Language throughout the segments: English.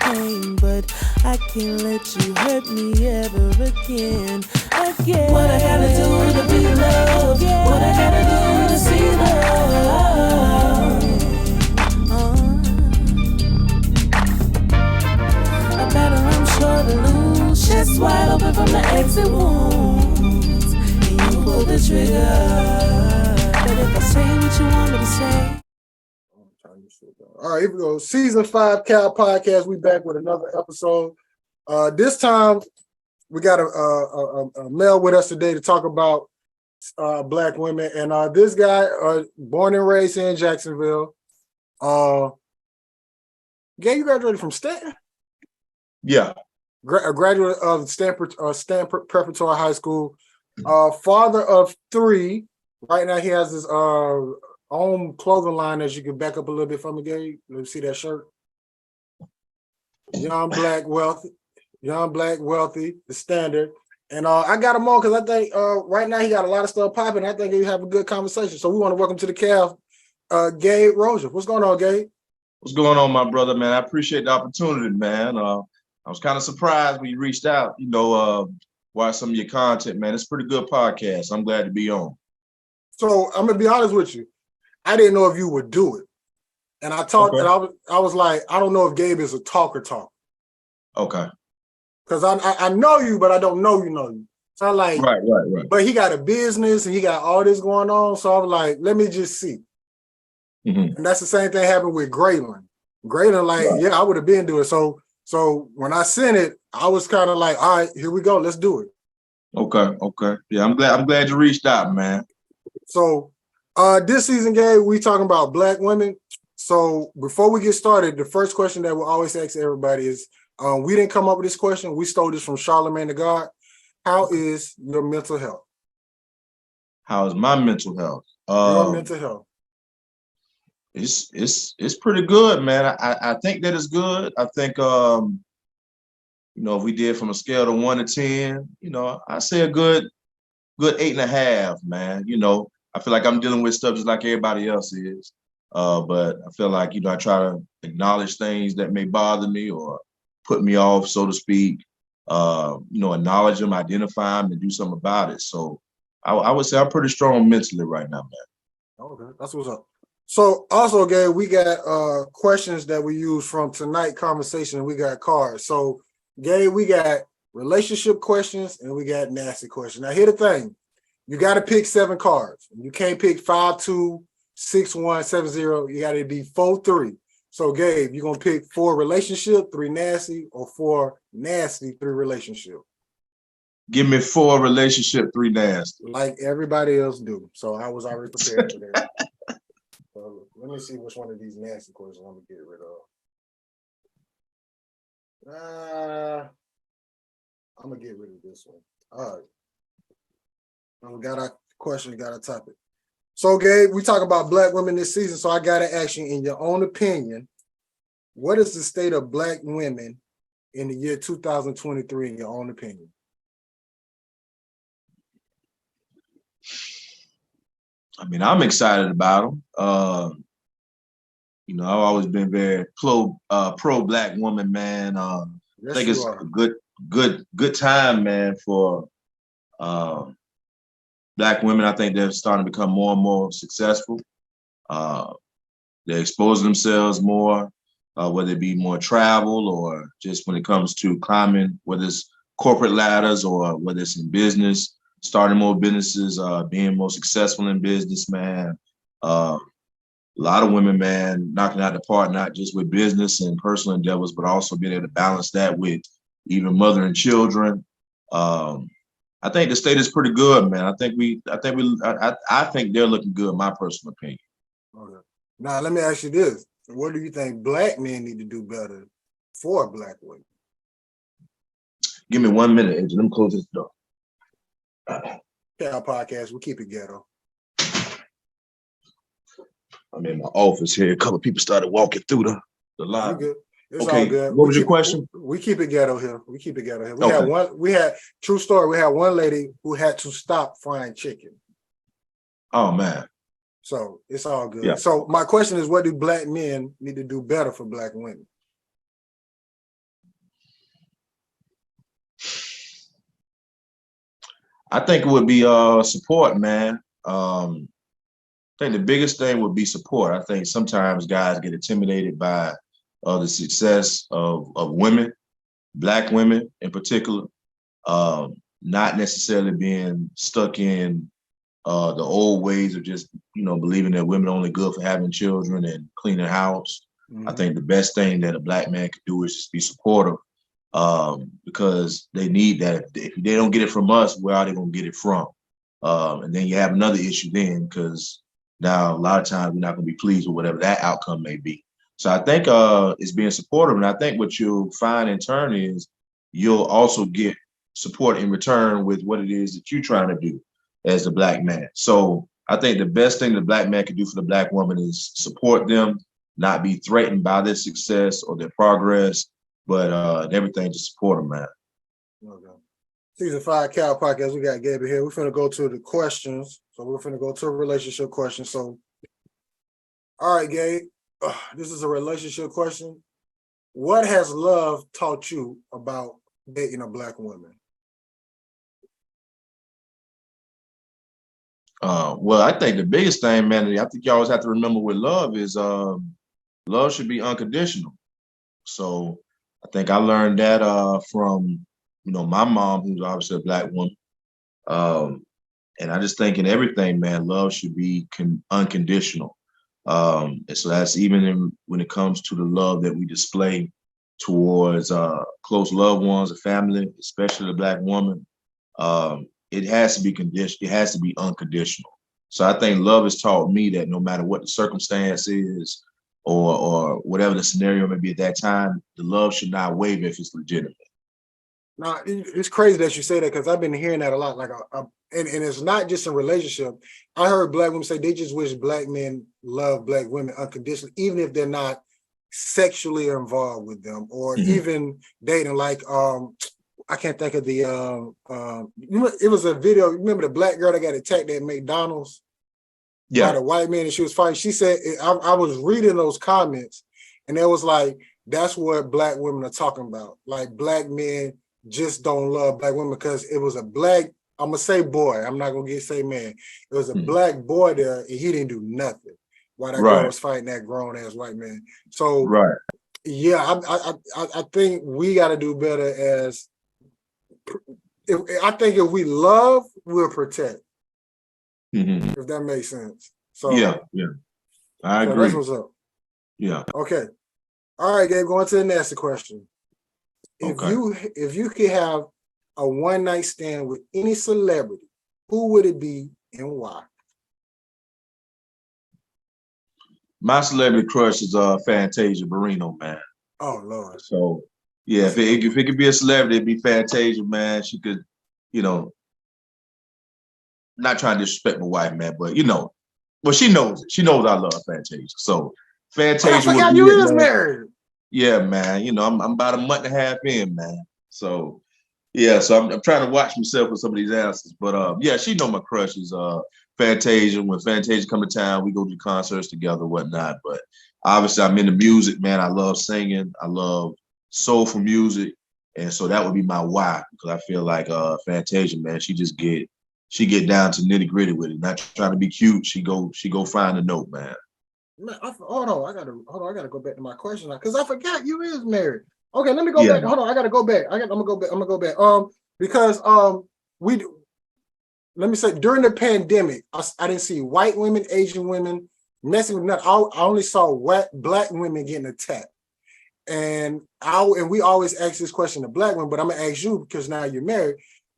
pain, but I can't let you hurt me ever again. What I gotta do to be loved? What I gotta do to see love? A battle I'm sure to lose. Chest wide open from the exit wounds, and you pull the trigger. But if I say what you want me to say. All right, here we go. Season 5 Cal Podcast. We back with another episode. This time we got a male with us today to talk about Black women. And this guy, born and raised here in Jacksonville. Gabe, you graduated from Stanton? Yeah. A graduate of Stanford Preparatory High School. Father of 3. Right now he has his own clothing line, as you can back up a little bit from me, Gabe. Let me see that shirt. Young black wealthy, the standard. And I got him on because I think right now he got a lot of stuff popping. I think he have a good conversation. So we want to welcome to the Cal, Gabe Roziers. What's going on, Gabe? What's going on, my brother, man? I appreciate the opportunity, man. I was kind of surprised when you reached out, watch some of your content, man. It's a pretty good podcast. I'm glad to be on. So I'm gonna be honest with you. I didn't know if you would do it. And I talked, okay. And I was like, I don't know if Gabe is a talker. Okay. Because I know you, but I don't know you. So I'm like, right. But he got a business and he got all this going on. So I was like, let me just see. Mm-hmm. And that's the same thing happened with Graylin. Graylin, yeah, I would have been doing it. So when I sent it, I was kind of like, all right, here we go. Let's do it. Okay. Yeah, I'm glad you reached out, man. So this season, Gabe, we talking about Black women. So before we get started, the first question that we always ask everybody is, we didn't come up with this question. We stole this from Charlemagne the God. How is your mental health? How is my mental health? Your mental health. It's pretty good, man. I think that it's good. I think if we did from a scale of 1 to 10, I say a good 8.5, man. I feel like I'm dealing with stuff just like everybody else is. But I feel like, I try to acknowledge things that may bother me or put me off, so to speak. Acknowledge them, identify them, and do something about it. So I would say I'm pretty strong mentally right now, man. Okay, that's what's up. So also, Gabe, we got questions that we use from tonight's conversation. We got cards. So, Gabe, we got relationship questions and we got nasty questions. Now, here's the thing. You got to pick 7 cards. You can't pick 5, 2, 6, 1, 7, 0. You got to be 4, 3. So, Gabe, you're going to pick 4 relationship, 3 nasty, or 4 nasty, 3 relationship. Give me 4 relationship, 3 nasty. Like everybody else do. So I was already prepared for that. So let me see which one of these nasty questions I'm going to get rid of. I'm going to get rid of this one. All right. We got our question, got a topic. So, Gabe, we talk about Black women this season. So I got to ask you, in your own opinion, what is the state of Black women in the year 2023, in your own opinion? I mean, I'm excited about them. I've always been very pro Black woman, man. I think it's a good time, man, for Black women. I think they're starting to become more and more successful. They're exposing themselves more, whether it be more travel or just when it comes to climbing, whether it's corporate ladders or whether it's in business, starting more businesses, being more successful in business, man. A lot of women, man, knocking out the park, not just with business and personal endeavors, but also being able to balance that with even mothering children. I think the state is pretty good, man. I think they're looking good, my personal opinion. Okay. Now, let me ask you this. What do you think Black men need to do better for Black women? Give me 1 minute, Agent. Let me close this door. Cal Podcast, we keep it ghetto. I'm in my office here. A couple of people started walking through the line. It's all good. What was your question? We keep it ghetto here. We had true story. We had one lady who had to stop frying chicken. Oh man. So it's all good. Yeah. So my question is, what do Black men need to do better for Black women? I think it would be support, man. I think the biggest thing would be support. I think sometimes guys get intimidated by the success of women, Black women in particular, not necessarily being stuck in the old ways of just, believing that women are only good for having children and cleaning the house. I think the best thing that a Black man can do is just be supportive, because they need that. If they don't get it from us, where are they going to get it from? And then you have another issue then, because now a lot of times we're not going to be pleased with whatever that outcome may be. So I think it's being supportive. And I think what you'll find in turn is you'll also get support in return with what it is that you're trying to do as the Black man. So I think the best thing the Black man can do for the Black woman is support them, not be threatened by their success or their progress, but everything to support them, man. Okay. Season 5 Cal Podcast. We got Gabe here. We're finna go to the questions. So we're finna go to a relationship question. So, all right, Gabe. This is a relationship question. What has love taught you about dating a Black woman? Well, I think the biggest thing, man, I think you always have to remember with love is love should be unconditional. So I think I learned that from, my mom, who's obviously a Black woman. And I just think in everything, man, love should be unconditional. And so that's even when it comes to the love that we display towards close loved ones, a family, especially the Black woman. It has to be conditional. It has to be unconditional. So I think love has taught me that no matter what the circumstance is or whatever the scenario may be at that time, the love should not waver if it's legitimate. Now, it's crazy that you say that, because I've been hearing that a lot. Like, and it's not just in relationship. I heard Black women say they just wish Black men love Black women unconditionally, even if they're not sexually involved with them or even dating. Like, I can't think of the it was a video. Remember the Black girl that got attacked at McDonald's by the white man, and she was fighting. She said, I was reading those comments, and it was like, that's what Black women are talking about. Like, Black men just don't love Black women because it was a Black, I'm gonna say boy, I'm not gonna say man. It was a Black boy there, and he didn't do nothing while that girl was fighting that grown ass white man. So yeah, I think we got to do better as. I think if we love, we'll protect. If that makes sense. So yeah, I agree. That's what's up. Yeah. Okay. All right, Gabe. Going to the next question. If you could have a one night stand with any celebrity, who would it be and why? My celebrity crush is Fantasia Barrino, man. Oh Lord. So yeah, if it could be a celebrity, it'd be Fantasia, man. She could, not trying to disrespect my wife, man, but well, she knows it. She knows I love Fantasia. So Fantasia would be you is married. Yeah, man. I'm about a month and a half in, man. So yeah, so I'm trying to watch myself with some of these answers. But yeah, she know my crush is Fantasia. When Fantasia come to town, we go to concerts together, whatnot. But obviously I'm into music, man. I love singing. I love soulful music. And so that would be my why, because I feel like Fantasia, man, she get down to nitty gritty with it. Not trying to be cute. She go find a note, man. Man, hold on. I gotta go back to my question now, because I forgot you is married. Okay, let me go back. Hold on, I gotta go back. I'm gonna go back. Because let me say, during the pandemic, I didn't see white women, Asian women, Mexican women. I only saw Black women getting attacked. And we always ask this question to Black women, but I'm gonna ask you, because now you're married.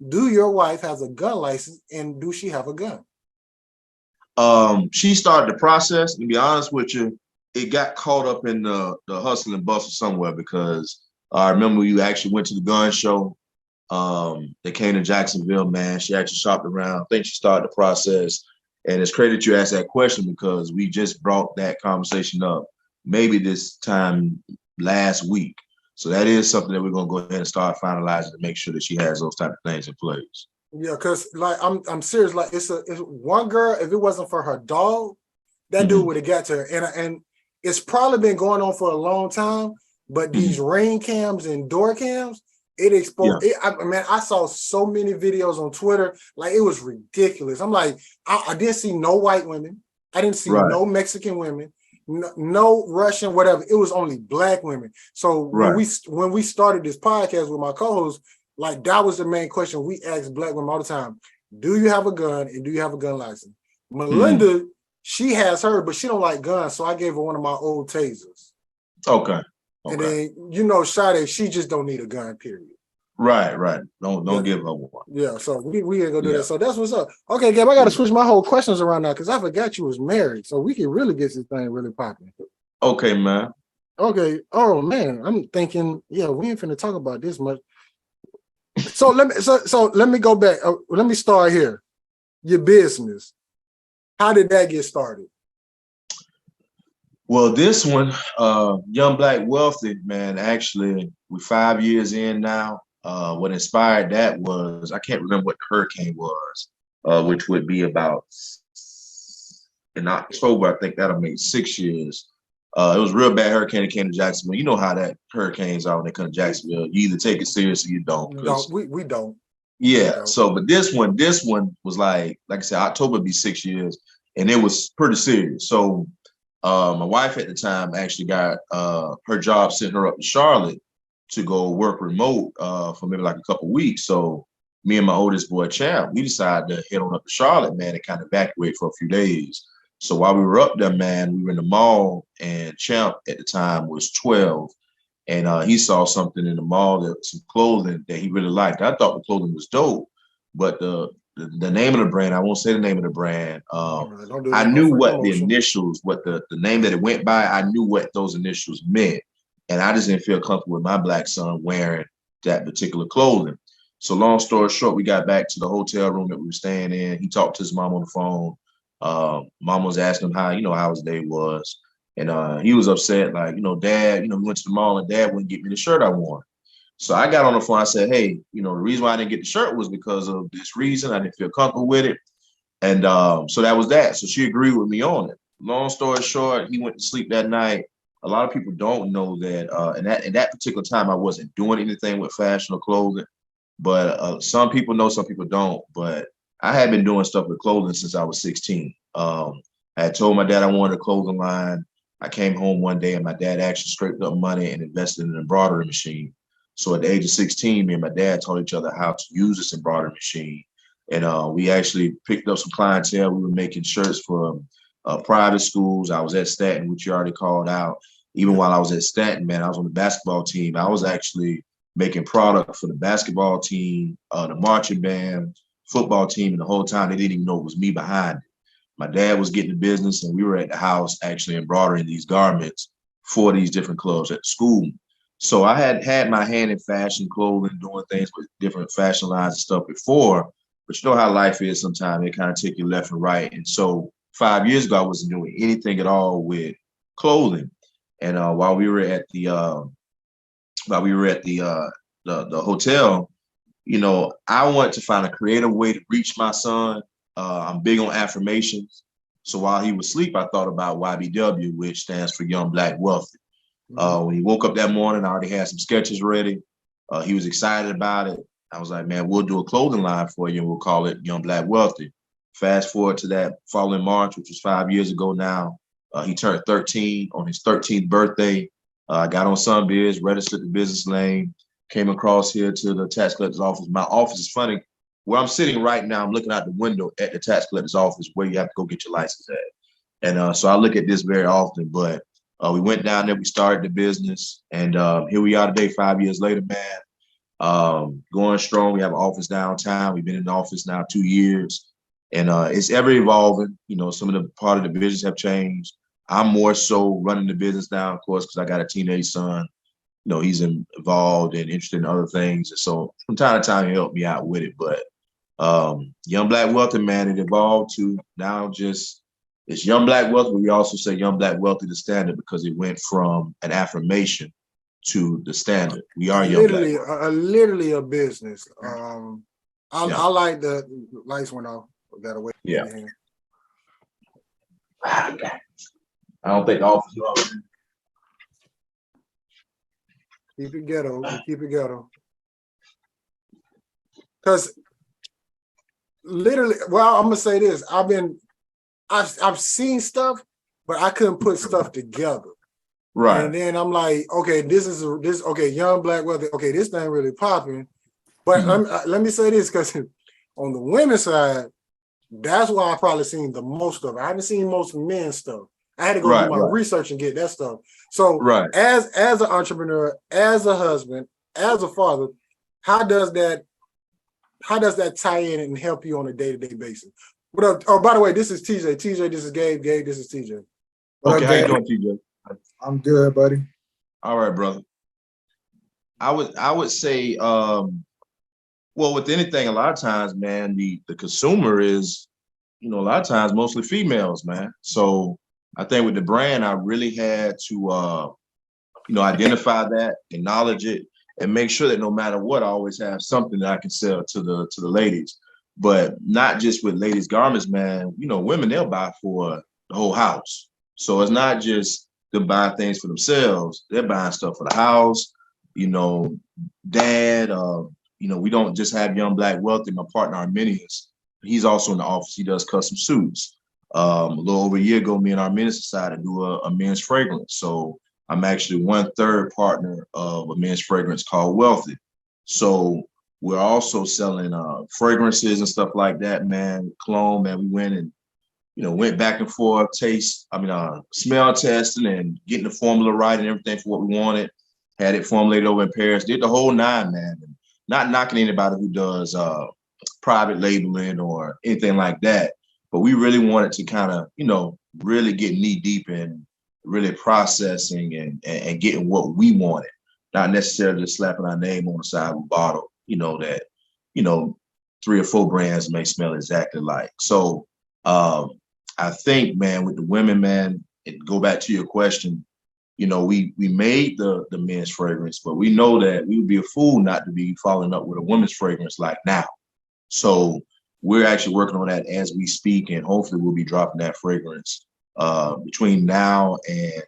Do your wife has a gun license, and do she have a gun? She started the process. To be honest with you, it got caught up in the hustle and bustle somewhere, because I remember you actually went to the gun show. They came to Jacksonville, man. She actually shopped around. I think she started the process. And it's crazy that you asked that question, because we just brought that conversation up maybe this time last week. So that is something that we're gonna go ahead and start finalizing to make sure that she has those type of things in place. Yeah, because like I'm serious. Like it's one girl. If it wasn't for her dog, that dude would have got to her. And it's probably been going on for a long time. But these rain cams and door cams, it exposed it. I saw so many videos on Twitter, like it was ridiculous. I'm like, I didn't see no white women, I didn't see no Mexican women, no Russian, whatever. It was only black women. So when we started this podcast with my co-host, like that was the main question we asked black women all the time: do you have a gun and do you have a gun license? Melinda, she has her, but she don't like guns, so I gave her one of my old tasers. Okay. And then, you know, Shoutout, she just don't need a gun, period. Right. Don't give her one. Yeah, so we ain't gonna do that. So that's what's up. Okay, Gabe, I gotta switch my whole questions around now because I forgot you was married. So we can really get this thing really popping. Okay, man. Okay. Oh man, I'm thinking, yeah, we ain't finna talk about this much. So let me go back. Let me start here. Your business. How did that get started? Well, this one, Young Black Wealthy, man, actually, we're 5 years in now. What inspired that was, I can't remember what the hurricane was, which would be about in October, I think that'll make 6 years. It was a real bad hurricane that came to Jacksonville. You know how that hurricanes are when they come to Jacksonville. You either take it serious or you don't. No, we don't. Yeah. We don't. So, but this one was like I said, October would be 6 years, and it was pretty serious. So, my wife at the time actually got her job sent her up to Charlotte to go work remote for maybe like a couple of weeks. So me and my oldest boy, Champ, we decided to head on up to Charlotte, man, and kind of evacuate for a few days. So while we were up there, man, we were in the mall, and Champ at the time was 12, and he saw something in the mall, some clothing that he really liked. I thought the clothing was dope, but the name of the brand, I won't say the name of the brand. I knew what the initials, what the name that it went by, I knew what those initials meant. And I just didn't feel comfortable with my black son wearing that particular clothing. So long story short, we got back to the hotel room that we were staying in. He talked to his mom on the phone. Mom was asking him how his day was. And he was upset, like, Dad, we went to the mall and Dad wouldn't get me the shirt I wanted. So I got on the phone. I said, hey, the reason why I didn't get the shirt was because of this reason. I didn't feel comfortable with it. And so that was that. So she agreed with me on it. Long story short, he went to sleep that night. A lot of people don't know that in that particular time, I wasn't doing anything with fashion or clothing. But some people know, some people don't. But I had been doing stuff with clothing since I was 16. I had told my dad I wanted a clothing line. I came home one day and my dad actually scraped up money and invested in an embroidery machine. So at the age of 16, me and my dad taught each other how to use this embroidery machine. And we actually picked up some clientele. We were making shirts for private schools. I was at Stanton, which you already called out. Even while I was at Stanton, man, I was on the basketball team. I was actually making product for the basketball team, the marching band, football team, and the whole time they didn't even know it was me behind it. My dad was getting the business, and we were at the house actually embroidering these garments for these different clubs at the school. So I had my hand in fashion, clothing, doing things with different fashion lines and stuff before. But you know how life is sometimes. It kind of take you left and right. And so 5 years ago, I wasn't doing anything at all with clothing. And while we were at the hotel, I wanted to find a creative way to reach my son. I'm big on affirmations. So while he was asleep, I thought about YBW, which stands for Young Black Wealthy. When he woke up that morning, I already had some sketches ready. He was excited about it. I was like, man, we'll do a clothing line for you and we'll call it Young Black Wealthy. Fast forward to that following March, which was 5 years ago now. He turned 13 on his 13th birthday. I got on Sunbiz, registered the business name, came across here to the tax collector's office. My office is funny. Where I'm sitting right now, I'm looking out the window at the tax collector's office where you have to go get your license at. And so I look at this very often, but we went down there, we started the business, and here we are today, 5 years later, man. Going strong. We have an office downtown. We've been in the office now 2 years, and it's ever evolving. Some of the part of the business have changed. I'm more so running the business now, of course, because I got a teenage son. He's involved and interested in other things, and so from time to time he helped me out with it. But Young Black Wealthy, man, it evolved to now just it's Young Black Wealthy, but we also say Young Black Wealthy the standard because it went from an affirmation to the standard. We are Young Black Wealthy. Literally a business. I like the lights went off. Got away. Yeah. I don't think the office is off. Keep it ghetto. Keep it ghetto. Because literally, well, I'm gonna say this. I've seen stuff, but I couldn't put stuff together. Right. And then I'm like, okay, okay, young black wealthy. Okay, this thing really popping. But let me say this, because on the women's side, that's why I probably seen the most of it. I haven't seen most men's stuff. I had to go do my research and get that stuff. So as an entrepreneur, as a husband, as a father, how does that tie in and help you on a day-to-day basis? What up? Oh, by the way, this is TJ. TJ, this is Gabe. Gabe, this is TJ. Okay, how you doing, TJ? I'm good, buddy. All right, brother. I would say, well, with anything, a lot of times, man, the consumer is, a lot of times mostly females, man. So I think with the brand, I really had to, identify that, acknowledge it, and make sure that no matter what, I always have something that I can sell to the ladies. But not just with ladies' garments, man. Women, they'll buy for the whole house. So it's not just them buying things for themselves. They're buying stuff for the house. Dad. We don't just have Young Black Wealthy. My partner Arminius, he's also in the office. He does custom suits. A little over a year ago, me and Arminius decided to do a men's fragrance. So I'm actually 1/3 partner of a men's fragrance called Wealthy. So we're also selling fragrances and stuff like that, man. Cologne, man. We went and went back and forth, smell testing and getting the formula right and everything for what we wanted. Had it formulated over in Paris. Did the whole nine, man. And not knocking anybody who does private labeling or anything like that, but we really wanted to kind of, really get knee deep in really processing and getting what we wanted, not necessarily just slapping our name on the side of a bottle, that 3 or 4 brands may smell exactly like. So I think, man, with the women, man, and go back to your question, we made the men's fragrance, but we know that we would be a fool not to be following up with a women's fragrance like now. So we're actually working on that as we speak, and hopefully we'll be dropping that fragrance between now and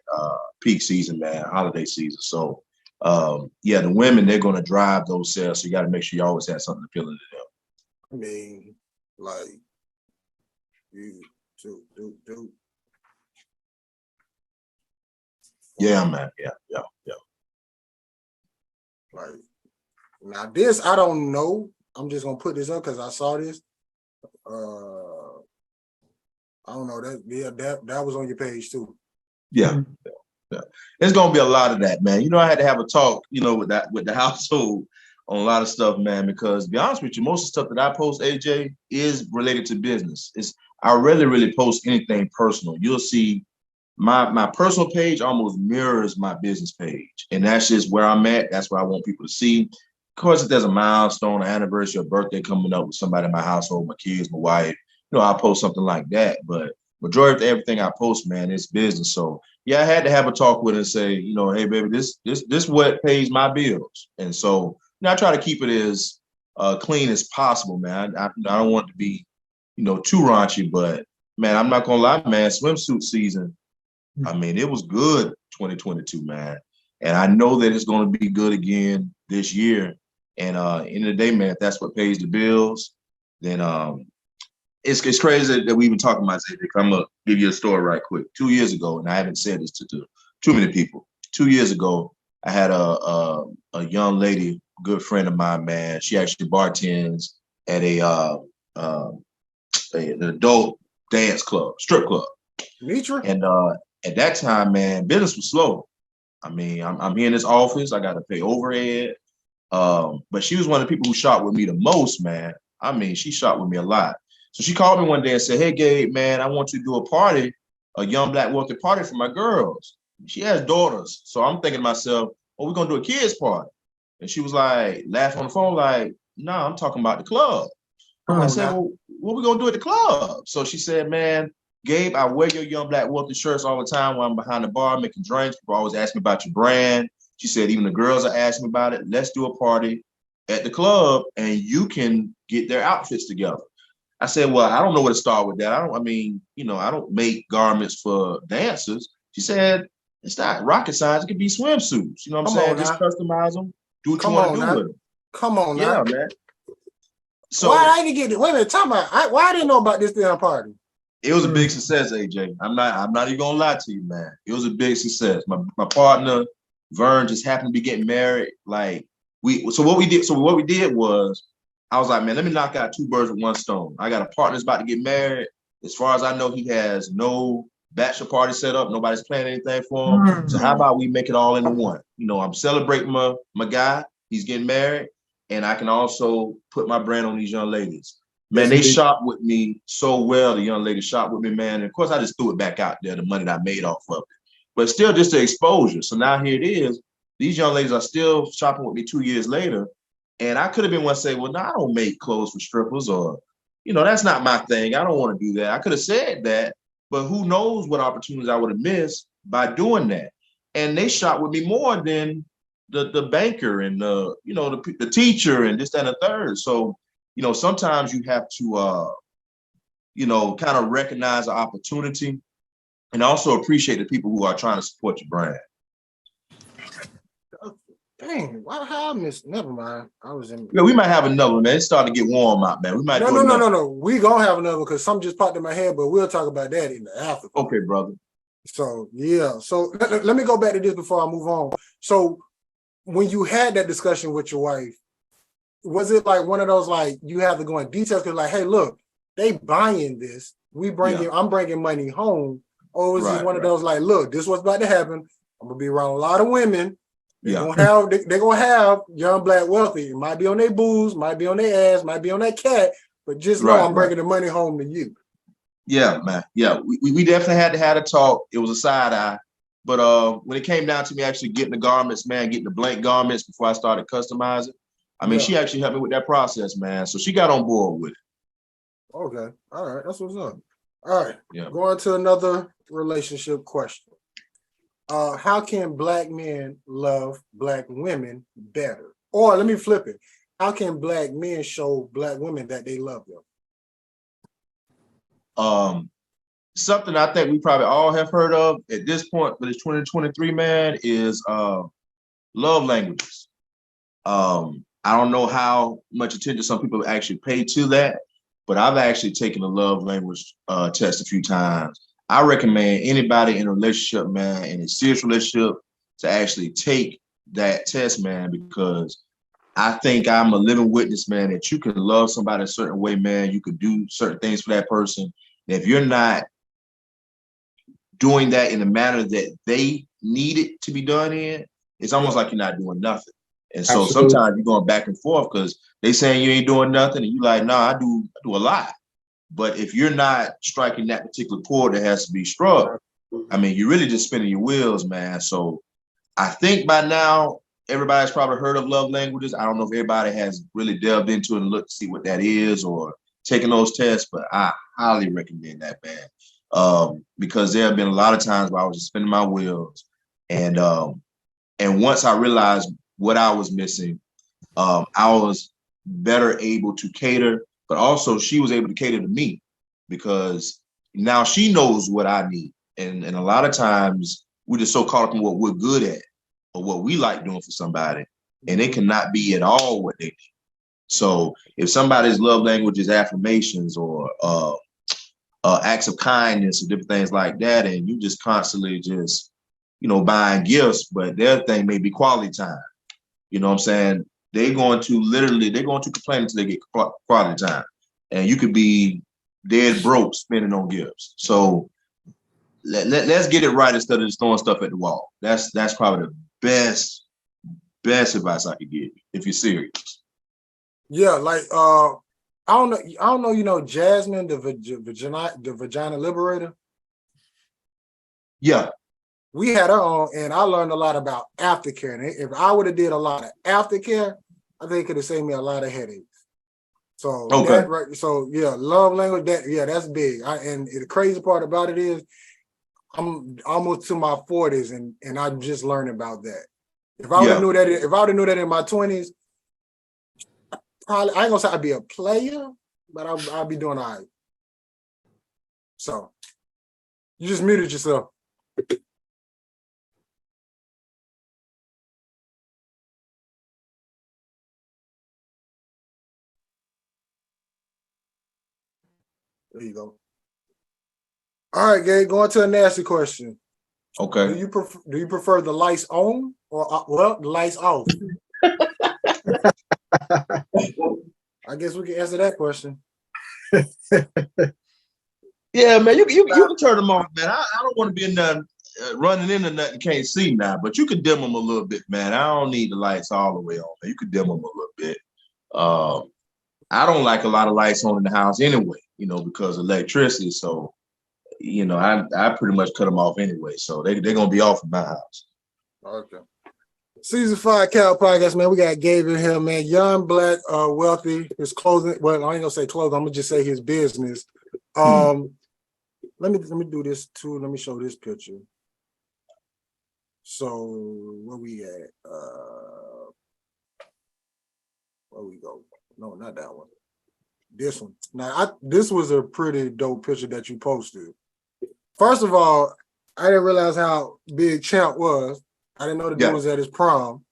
peak season, man, holiday season. So the women, they're going to drive those sales. So you got to make sure you always have something appealing to them. I mean, like, you do. Yeah, man. Yeah. Like, now this, I don't know. I'm just gonna put this up because I saw this. I don't know that was on your page too. Yeah. There's gonna be a lot of that, man. I had to have a talk, with the household on a lot of stuff, man, because to be honest with you, most of the stuff that I post, AJ, is related to business. I rarely really post anything personal. You'll see my personal page almost mirrors my business page. And that's just where I'm at. That's what I want people to see. Of course, if there's a milestone, an anniversary, or birthday coming up with somebody in my household, my kids, my wife, I'll post something like that. But majority of everything I post, man, is business. So yeah, I had to have a talk with her and say, hey, baby, this what pays my bills. And so I try to keep it as clean as possible, man. I don't want it to be, too raunchy, but man, I'm not gonna lie, man, swimsuit season, I mean, it was good 2022, man. And I know that it's going to be good again this year. And end of the day, man, if that's what pays the bills, then it's crazy that we even talking about it. I'm going to give you a story right quick. 2 years ago, and I haven't said this to too many people. 2 years ago, I had a young lady, good friend of mine, man. She actually bartends at an adult dance club, strip club. Mitra? And at that time, man, business was slow. I mean, I'm here in this office. I got to pay overhead. But she was one of the people who shot with me the most, man. I mean, she shot with me a lot. So she called me one day and said, hey, Gabe, man, I want you to do a party, a Young Black Wealthy party for my girls. She has daughters. So I'm thinking to myself, oh, we're going to do a kids party. And she was like, laughing on the phone, like, no, I'm talking about the club. I said, well, what we going to do at the club? So she said, man, Gabe, I wear your Young Black Wealthy shirts all the time when I'm behind the bar making drinks. People always ask me about your brand. She said, even the girls are asking me about it. Let's do a party at the club and you can get their outfits together. I said, well, I don't know where to start with that. I don't make garments for dancers. She said, it's not rocket science. It could be swimsuits. You know what I'm saying? Just customize them. Do what you want to do with them. Come on now. Yeah, man. So why I didn't get it? Wait a minute, talking about why I didn't know about this damn party? it was a big success, AJ. I'm not even gonna lie to you, man. It was a big success. My partner, Vern, just happened to be getting married. Like what we did was I was like, man, let me knock out two birds with one stone. I got a partner that's about to get married. As far as I know, he has no bachelor party set up. Nobody's planning anything for him. So how about we make it all into one? You know, I'm celebrating my guy. He's getting married, and I can also put my brand on these young ladies. Man, they shopped with me so well. The young lady shopped with me, man. And of course, I just threw it back out there, the money that I made off of it. But still just the exposure. So now here it is. These young ladies are still shopping with me 2 years later. And I could have been one to say, well, no, I don't make clothes for strippers, or, you know, that's not my thing. I don't want to do that. I could have said that, but who knows what opportunities I would have missed by doing that. And they shop with me more than the banker and the teacher and this, that, and the third. So, you know, sometimes you have to kind of recognize the opportunity and also appreciate the people who are trying to support your brand. Dang, how I missed? Never mind. I was in. Yeah, we might have another one, man. It's starting to get warm out, man. We might No. We gonna have another because something just popped in my head, but we'll talk about that in the after. Okay, brother. So yeah. So let me go back to this before I move on. So when you had that discussion with your wife, was it like one of those like you have to go in details because like, hey, look, they buying this. I'm bringing money home. Or was it one of those like, look, this is what's about to happen. I'm gonna be around a lot of women. They're gonna have young black wealthy. It might be on their booze, might be on their ass, might be on that cat, but just know I'm bringing the money home to you. Yeah, man. Yeah, we definitely had to have a talk. It was a side eye, but when it came down to me actually getting the garments, man, getting the blank garments before I started customizing, I mean, she actually helped me with that process, man. So she got on board with it. Okay, all right, that's what's up. All right, yeah. Going to another relationship question. How can black men love black women better? Or let me flip it. How can black men show black women that they love them? Something I think we probably all have heard of at this point, but it's 2023, man, is love languages. I don't know how much attention some people actually pay to that, but I've actually taken a love language test a few times. I recommend anybody in a relationship, man, in a serious relationship, to actually take that test, man, because I think I'm a living witness, man, that you can love somebody a certain way, man. You could do certain things for that person. And if you're not doing that in the manner that they need it to be done in, it's almost like you're not doing nothing. And so sometimes you're going back and forth because they saying you ain't doing nothing, and you like, no, I do a lot. But if you're not striking that particular chord that has to be struck, I mean, you're really just spinning your wheels, man. So I think by now, everybody's probably heard of love languages. I don't know if everybody has really delved into it and looked to see what that is or taken those tests, but I highly recommend that, man. Because there have been a lot of times where I was just spinning my wheels. And once I realized what I was missing, I was better able to cater, but also she was able to cater to me because now she knows what I need. And a lot of times we're just so caught up in what we're good at or what we like doing for somebody, and it cannot be at all what they need. So if somebody's love language is affirmations or acts of kindness or different things like that, and you just constantly just, buying gifts, but their thing may be quality time. You know what I'm saying? They're going to complain until they get quality time. And you could be dead broke spending on gifts. So let's get it right instead of just throwing stuff at the wall. That's probably the best advice I could give you if you're serious. Yeah, like I don't know, Jasmine, the vagina liberator. Yeah. We had her on, and I learned a lot about aftercare. And if I would have did a lot of aftercare, I think it could have saved me a lot of headaches. So love language, that's big. And the crazy part about it is I'm almost to my 40s and I'm just learning about that. If I would have knew that in my 20s, probably I ain't gonna say I'd be a player, but I'll be doing all right. So you just muted yourself. There you go. All right, Gabe, going to a nasty question. Okay. Do you prefer the lights on or the lights off? I guess we can answer that question. Yeah, man, you can turn them off, man. I don't want to be in there running into nothing can't see now, but you can dim them a little bit, man. I don't need the lights all the way on, man. You can dim them a little bit. I don't like a lot of lights on in the house anyway, because of electricity. So, I pretty much cut them off anyway. So they're going to be off in my house. Okay. Season 5 Cal Podcast, man. We got Gabe in here, man. Young, black, wealthy. His clothing. Well, I ain't gonna say clothing. I'm gonna just say his business. Let me do this too. Let me show this picture. So where we at? Where we go? No, not that one. This one. Now, this was a pretty dope picture that you posted. First of all, I didn't realize how big Champ was. I didn't know the dude was at his prom.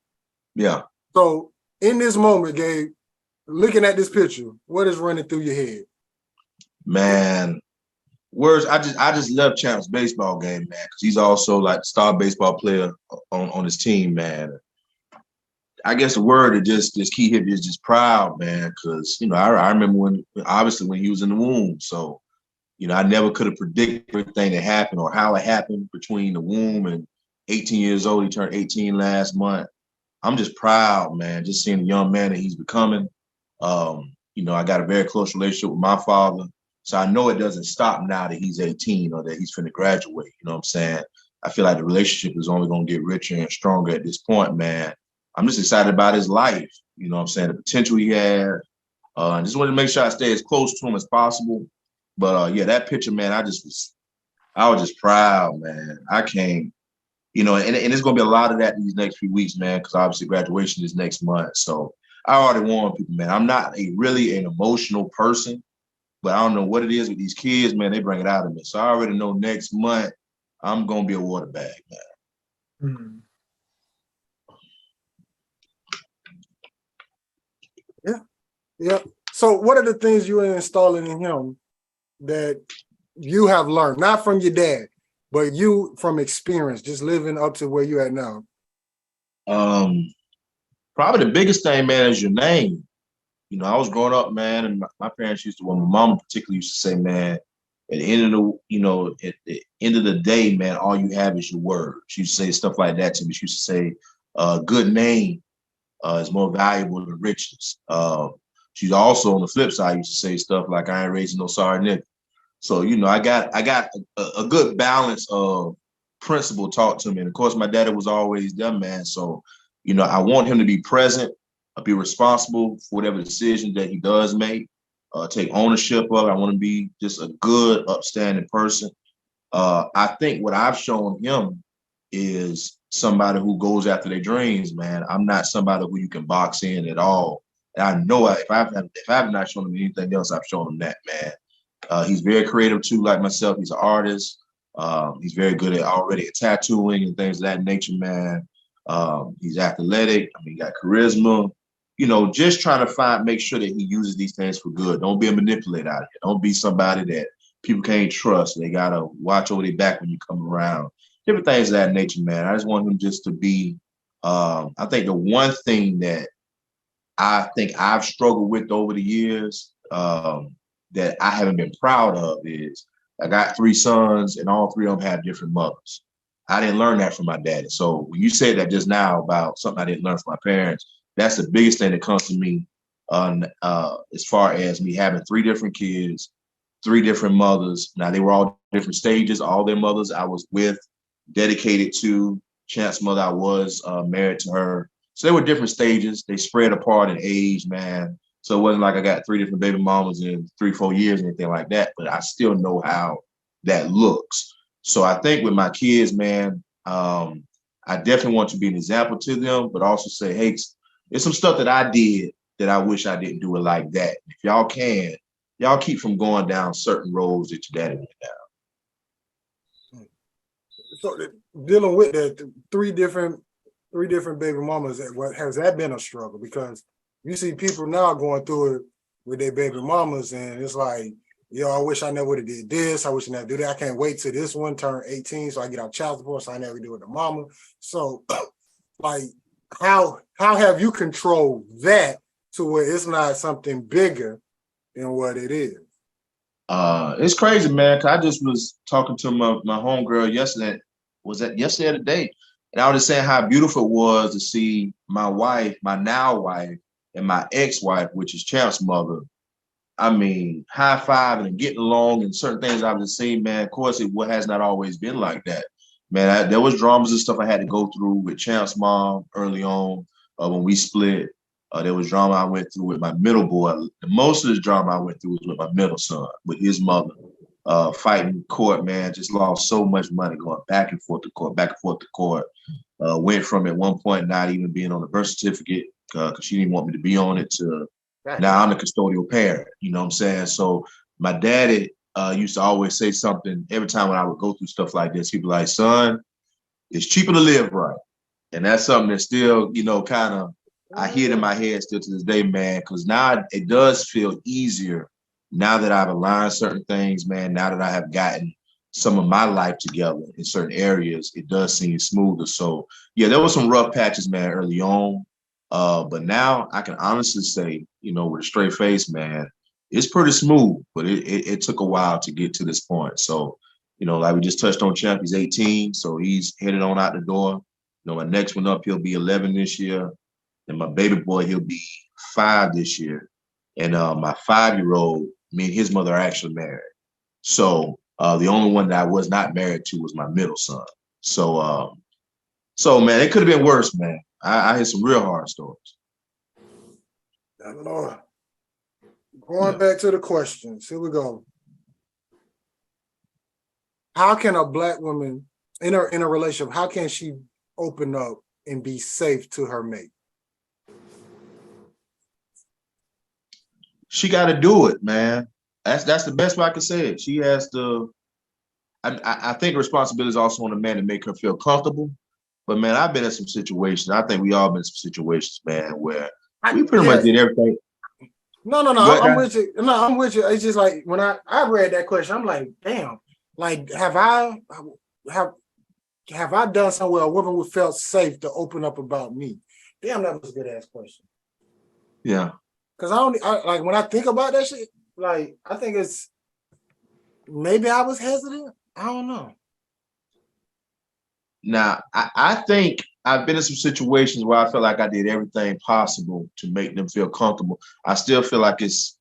Yeah. So in this moment, Gabe, looking at this picture, what is running through your head? Man, words. I just love Champ's baseball game, man, because he's also like the star baseball player on his team, man. I guess the word that just key hit me is just proud, man, because I remember when he was in the womb. So, I never could have predicted everything that happened or how it happened between the womb and 18 years old. He turned 18 last month. I'm just proud, man, just seeing the young man that he's becoming. I got a very close relationship with my father. So I know it doesn't stop now that he's 18 or that he's finna graduate. You know what I'm saying? I feel like the relationship is only going to get richer and stronger at this point, man. I'm just excited about his life. You know what I'm saying? The potential he has. I just wanted to make sure I stay as close to him as possible. But that picture, man, I was just proud, man. I came, and it's going to be a lot of that in these next few weeks, man, because obviously graduation is next month. So I already warned people, man, I'm not really an emotional person, but I don't know what it is with these kids, man. They bring it out of me. So I already know next month I'm going to be a water bag, man. Mm-hmm. Yeah. So what are the things you are installing in him that you have learned, not from your dad, but you from experience, just living up to where you're at now? Probably the biggest thing, man, is your name. I was growing up, man, and my parents my mom particularly used to say, man, at the end of the day, man, all you have is your word. She used to say stuff like that to me. She used to say, good name is more valuable than riches. She's also on the flip side used to say stuff like, I ain't raising no sorry nigga. So, I got a good balance of principle taught to me. And of course, my daddy was always there, man. So, I want him to be present, be responsible for whatever decision that he does make, take ownership of it. I want to be just a good, upstanding person. I think what I've shown him is somebody who goes after their dreams, man. I'm not somebody who you can box in at all. And I know if I've not shown him anything else, I've shown him that, man. He's very creative too, like myself. He's an artist. He's very good at tattooing and things of that nature, man. He's athletic. He got charisma. Just trying to make sure that he uses these things for good. Don't be a manipulator out here. Don't be somebody that people can't trust. They gotta watch over their back when you come around. Different things of that nature, man. I just want him just to be. I think the one thing that I think I've struggled with over the years that I haven't been proud of is I got 3 sons and all 3 of them have different mothers. I didn't learn that from my daddy. So when you said that just now about something I didn't learn from my parents, that's the biggest thing that comes to me as far as me having 3 different kids, 3 different mothers. Now, they were all different stages. All their mothers I was with, dedicated to. Champ's mother, I was married to her. So they were different stages. They spread apart in age, man. So it wasn't like I got 3 different baby mamas in 3-4 years or anything like that, but I still know how that looks. So I think with my kids, man, I definitely want to be an example to them, but also say, hey, there's some stuff that I did that I wish I didn't do it like that. If y'all can, y'all keep from going down certain roads that your daddy went down. So dealing with that, three different baby mamas, has that been a struggle? Because you see people now going through it with their baby mamas, and it's like yo, I wish I never would have did this. I wish I never do that. I can't wait till this one turn 18 so I get out child support so I never do it to mama. So like how have you controlled that to where it's not something bigger than what it is? It's crazy, man. 'Cause I just was talking to my homegirl yesterday. Was that yesterday or today? And I was just saying how beautiful it was to see my wife, my now wife, and my ex-wife, which is Champ's mother. I mean, high five and getting along and certain things I've just seen, man. Of course, it has not always been like that, man. There was dramas and stuff I had to go through with Champ's mom early on when we split. There was drama I went through with my middle boy. Most of the drama I went through was with my middle son, with his mother. Fighting court, man. Just lost so much money going back and forth to court, back and forth to court. Went from at one point not even being on the birth certificate because she didn't want me to be on it to now I'm the custodial parent. You know what I'm saying? So my daddy used to always say something every time when I would go through stuff like this. He'd be like, son, it's cheaper to live right. And that's something that still, kind of I hear it in my head still to this day, man, because now it does feel easier now that I've aligned certain things, man. Now that I have gotten some of my life together in certain areas, it does seem smoother. So, yeah, there were some rough patches, man, early on. But now I can honestly say, with a straight face, man, it's pretty smooth, but it took a while to get to this point. So, like we just touched on Champ, he's 18, so he's headed on out the door. My next one up, he'll be 11 this year. And my baby boy, he'll be 5 this year. And my 5-year-old, me and his mother are actually married. So the only one that I was not married to was my middle son. So man, it could have been worse, man. I hear some real hard stories. Lord. Going back to the questions. Here we go. How can a Black woman in a relationship, how can she open up and be safe to her mate? She got to do it, man. That's the best way I can say it. She has to. I think the responsibility is also on the man to make her feel comfortable. But man, I've been in some situations. I think we all been in some situations, man, where we pretty much did everything. No. I'm with you. No, I'm with you. It's just like when I read that question, I'm like, damn. Like, have I done something where a woman would felt safe to open up about me? Damn, that was a good ass question. Yeah. Because like when I think about that shit, like I think it's maybe I was hesitant. I don't know. Now, I think I've been in some situations where I feel like I did everything possible to make them feel comfortable. I still feel like it's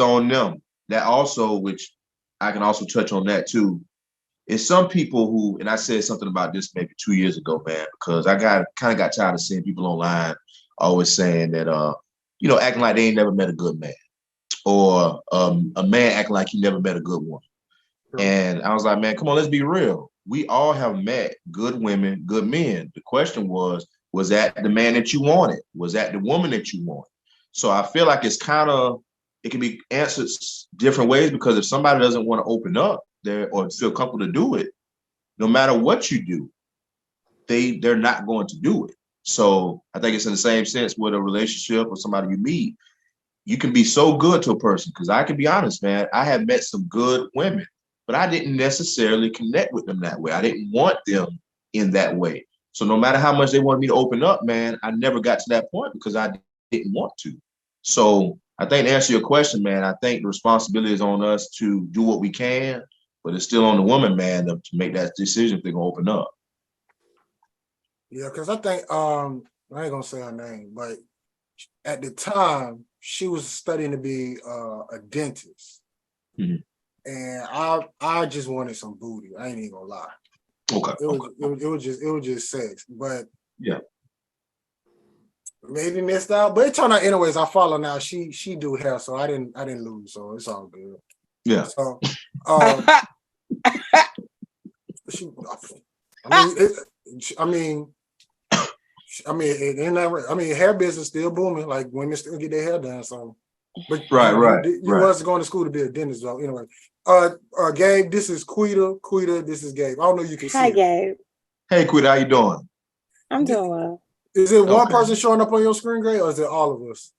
on them. That also, which I can also touch on that too, is some people who, and I said something about this maybe 2 years ago, man, because I kind of got tired of seeing people online always saying that, acting like they ain't never met a good man, or a man acting like he never met a good woman. Sure. And I was like, man, come on, let's be real. We all have met good women, good men. The question was that the man that you wanted? Was that the woman that you wanted? So I feel like it can be answered different ways, because if somebody doesn't want to open up there or feel comfortable to do it, no matter what you do, they're not going to do it. So I think it's in the same sense with a relationship or somebody you meet. You can be so good to a person, because I can be honest, man, I have met some good women, but I didn't necessarily connect with them that way. I didn't want them in that way. So no matter how much they wanted me to open up, man, I never got to that point because I didn't want to. So I think to answer your question, man, I think the responsibility is on us to do what we can, but it's still on the woman, man, to make that decision if they're going to open up. Yeah, because I think, I ain't going to say her name, but at the time, she was studying to be a dentist. Mm-hmm. And I just wanted some booty. I ain't even gonna lie. Okay. It was just sex. But yeah. Maybe missed out. But it turned out anyways. I follow now. She do hair, so I didn't lose, so it's all good. Yeah. So hair business still booming. Like women still get their hair done. So, but you was going to school to be a dentist, though. Anyway, Gabe, this is Quita, this is Gabe. I don't know if you can see. Hi, Gabe. Hey, Quita, how you doing? I'm doing well. Is it one person showing up on your screen, Gabe, or is it all of us?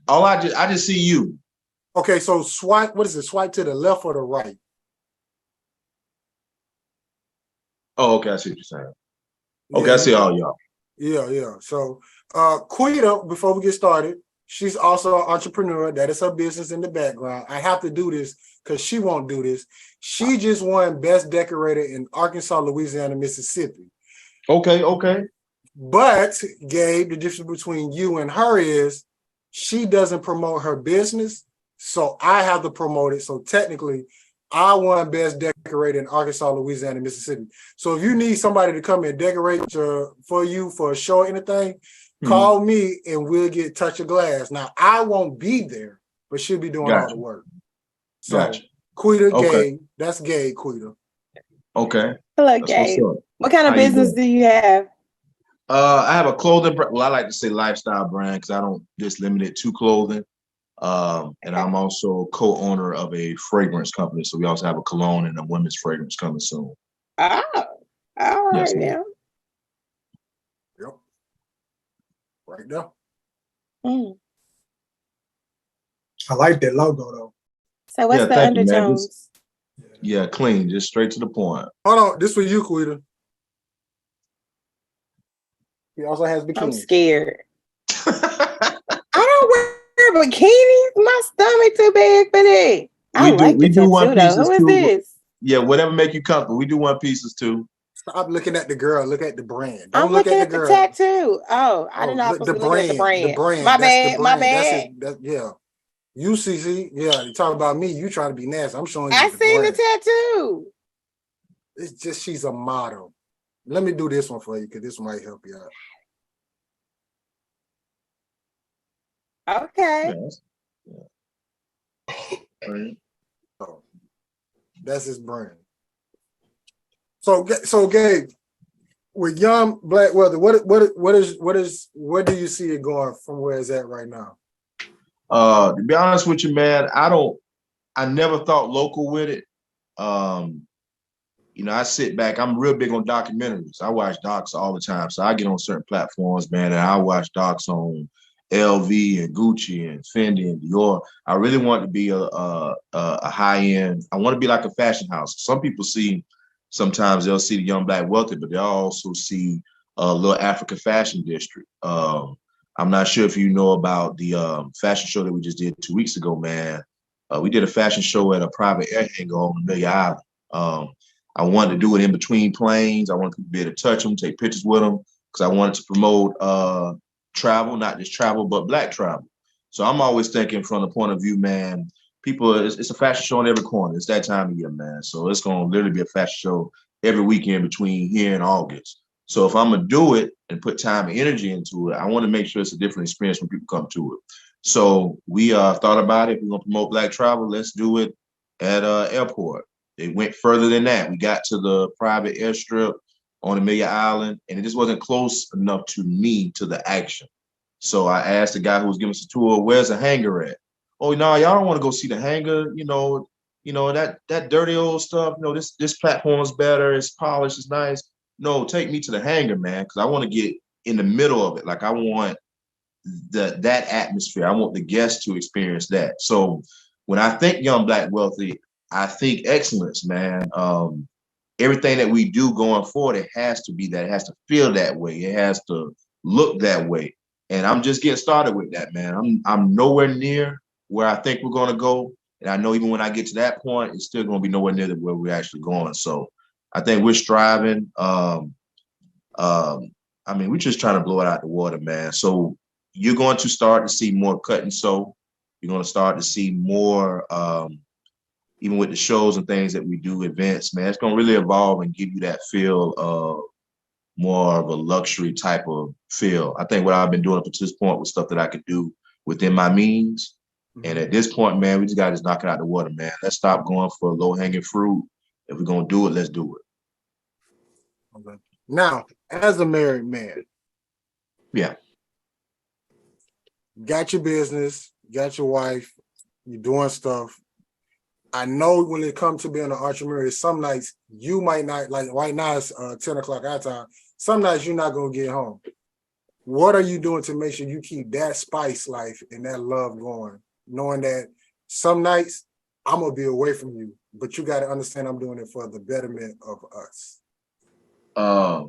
I just see you. Okay, so swipe, what is it? Swipe to the left or the right? Oh, okay, I see what you're saying. Okay, Yeah, I see all y'all. yeah. So Quita, before we get started, she's also an entrepreneur. That is her business in the background. I have to do this because she won't do this. She just won Best Decorator in Arkansas, Louisiana, Mississippi. Okay. But Gabe, the difference between you and her is she doesn't promote her business, so I have to promote it. So technically, I won Best Decorator in Arkansas, Louisiana, Mississippi. So if you need somebody to come and decorate for you for a show or anything, call me and we'll get Touch of Glass. Now, I won't be there, but she'll be doing all the work. So Quita, Gabe, that's Gabe, Quita. Okay. Hello, Gabe. What kind of business do you have? I have a clothing brand. Well, I like to say lifestyle brand because I don't just limit it to clothing. And I'm also co-owner of a fragrance company. So we also have a cologne and a women's fragrance coming soon. Oh, all right, Yes, now. Yep. Right there. I like that logo though. So what's the undertones? Yeah, clean, just straight to the point. Hold on, this for you, Quita. He also has bikinis. I'm scared. I don't wear bikinis. My stomach too big for that. I like the tattoo though. Who is this? Yeah, whatever make you comfortable. We do one pieces too. Stop looking at the girl. Look at the brand. I'm looking at the tattoo. Oh, I didn't know I was supposed to look at the brand. The brand. My bad. My bad. Yeah. UCC. Yeah. You talking about me? You trying to be nasty? I'm showing you. I seen the tattoo. It's just she's a model. Let me do this one for you because this might help you out. Okay. Yeah. So that's his brand. So Gabe, with Young Black Wealthy, where do you see it going from where it's at right now? To be honest with you, man, I never thought local with it. I sit back, I'm real big on documentaries. I watch docs all the time. So I get on certain platforms, man, and I watch docs on LV and Gucci and Fendi and Dior. I really want to be a high end. I want to be like a fashion house. Some people sometimes they'll see the Young Black Wealthy, but they'll also see a little African fashion district. I'm not sure if you know about the fashion show that we just did 2 weeks ago, man. We did a fashion show at a private air hangar on Amelia Island. I wanted to do it in between planes. I wanted to be able to touch them, take pictures with them, because I wanted to promote travel, not just travel, but Black travel. So I'm always thinking from the point of view, man, it's a fashion show in every corner. It's that time of year, man. So it's going to literally be a fashion show every weekend between here and August. So if I'm going to do it and put time and energy into it, I want to make sure it's a different experience when people come to it. So we thought about it. We're going to promote Black travel. Let's do it at airport. It went further than that. We got to the private airstrip on Amelia Island, and it just wasn't close enough to me to the action. So I asked the guy who was giving us a tour, where's the hangar at? Oh, no, y'all don't want to go see the hangar. That dirty old stuff. This platform's better. It's polished. It's nice. No, take me to the hangar, man, because I want to get in the middle of it. Like I want that atmosphere. I want the guests to experience that. So when I think Young Black Wealthy, I think excellence, man. Everything that we do going forward, it has to be that. It has to feel that way. It has to look that way. And I'm just getting started with that, man. I'm nowhere near where I think we're going to go. And I know even when I get to that point, it's still going to be nowhere near where we're actually going. So I think we're striving. We're just trying to blow it out the water, man. So you're going to start to see more cut and sew. You're going to start to see more, even with the shows and things that we do, events, man, it's going to really evolve and give you that feel of more of a luxury type of feel. I think what I've been doing up to this point was stuff that I could do within my means. And at this point, man, we just got to just knock it out the water, man. Let's stop going for low-hanging fruit. If we're going to do it, let's do it. Okay. Now, as a married man, yeah, got your business, got your wife, you're doing stuff. I know when it comes to being an entrepreneur, some nights you might not, like right now it's 10 o'clock our time. Some nights you're not going to get home. What are you doing to make sure you keep that spice life and that love going, knowing that some nights I'm gonna be away from you, but you got to understand I'm doing it for the betterment of us. I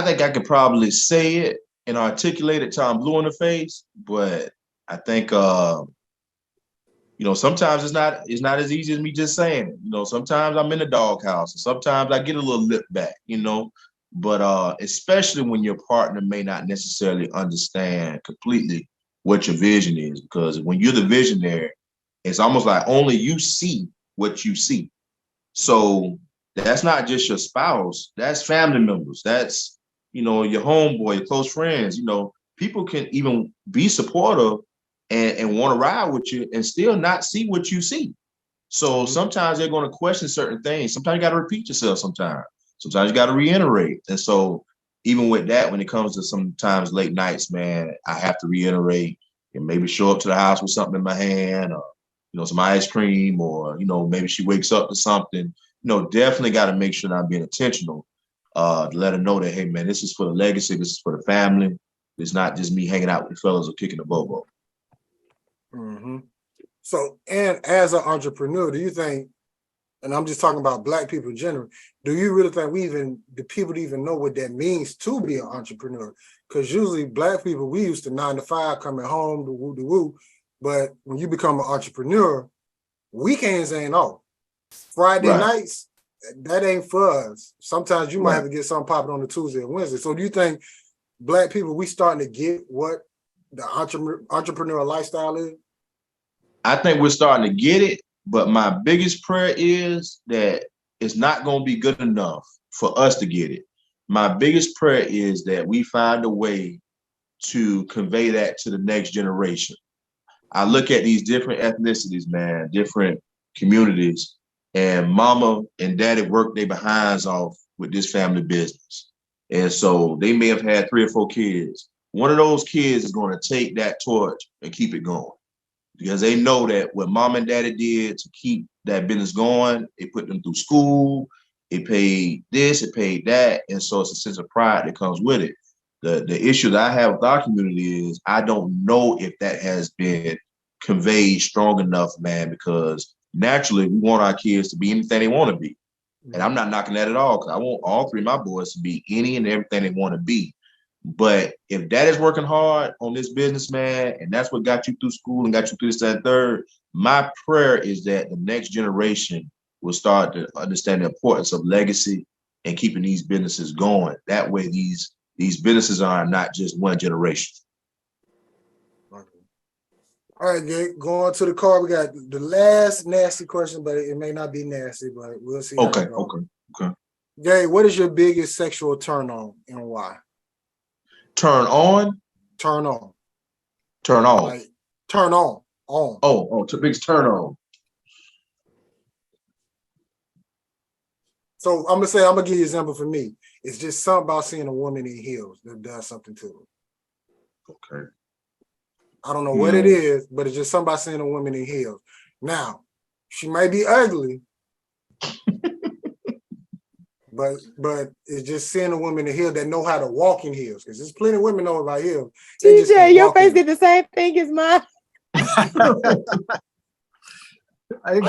think I could probably say it and articulate it till I'm blue in the face, but I think sometimes it's not as easy as me just saying it. Sometimes I'm in the doghouse, and sometimes I get a little lip back, but especially when your partner may not necessarily understand completely what your vision is, because when you're the visionary, it's almost like only you see what you see. So that's not just your spouse, that's family members, that's your homeboy, your close friends. People can even be supportive and want to ride with you and still not see what you see. So sometimes they're going to question certain things. Sometimes you got to repeat yourself. Sometimes you got to reiterate. And so even with that, when it comes to sometimes late nights, man, I have to reiterate and maybe show up to the house with something in my hand, or some ice cream, or maybe she wakes up to something. Definitely got to make sure that I'm being intentional to let her know that, hey, man, this is for the legacy, this is for the family. It's not just me hanging out with the fellas or kicking the bobo. Mm-hmm. So, and as an entrepreneur, do you think, and I'm just talking about Black people in general, do you really think the people even know what that means to be an entrepreneur? Because usually Black people, we used to 9 to 5 coming home to woo. But when you become an entrepreneur, weekends ain't off. Friday nights, that ain't for us. Sometimes you might have to get something popping on the Tuesday or Wednesday. So do you think Black people, we starting to get what the entrepreneurial lifestyle is? I think we're starting to get it, but my biggest prayer is that it's not going to be good enough for us to get it. My biggest prayer is that we find a way to convey that to the next generation. I look at these different ethnicities, man, different communities, and mama and daddy work their behinds off with this family business. And so they may have had 3 or 4 kids. One of those kids is going to take that torch and keep it going, because they know that what mom and daddy did to keep that business going, they put them through school, it paid this, it paid that. And so it's a sense of pride that comes with it. The issue that I have with our community is I don't know if that has been conveyed strong enough, man, because naturally we want our kids to be anything they want to be. And I'm not knocking that at all, because I want all 3 of my boys to be any and everything they want to be. But if dad is working hard on this business, man, and that's what got you through school and got you through this, that, and third, my prayer is that the next generation will start to understand the importance of legacy and keeping these businesses going. That way these businesses are not just one generation. All right, Gabe, going to the car. We got the last nasty question, but it may not be nasty, but we'll see. Okay. Gabe, what is your biggest sexual turn on and why? Turn on? Turn on. Turn off. Like, turn on. On. Oh, biggest turn on. So I'm gonna give you an example for me. It's just something about seeing a woman in heels that does something to her. Okay. I don't know what it is, but it's just something about seeing a woman in heels. Now, she may be ugly, but it's just seeing a woman in heels that know how to walk in heels. Because there's plenty of women know about heels. TJ, your face did the same thing as mine. I ain't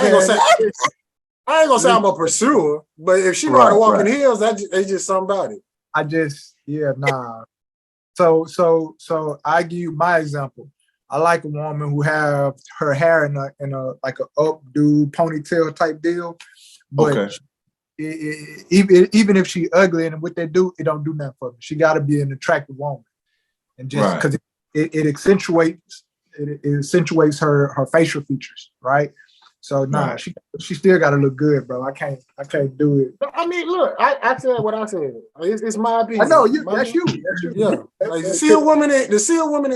gonna say I'm a pursuer, but if she know how to walk in heels, that's just something about it. So I give you my example. I like a woman who have her hair in a like a updo ponytail type deal, but even if she ugly and what they do, it don't do nothing for me. She got to be an attractive woman, and just because it accentuates her facial features, right? So she still got to look good, bro. I can't do it. I mean, look, I said what I said. It's my opinion. I know you. That's you. Yeah. Like to see a woman in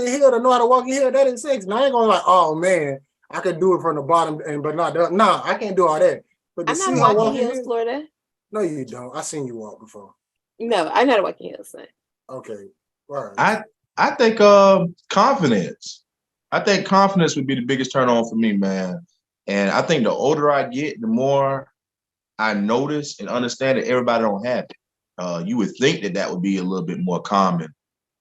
here that know how to walk in here, that is sex. Now I ain't gonna like, oh man, I can do it from the bottom, but not. Nah, I can't do all that. But to I'm see not her walking walking heels, Florida. No, you don't. I seen you walk before. No, I'm not walking heels, son. Okay. All right. I think confidence. I think confidence would be the biggest turn on for me, man. And I think the older I get, the more I notice and understand that everybody don't have it. You would think that would be a little bit more common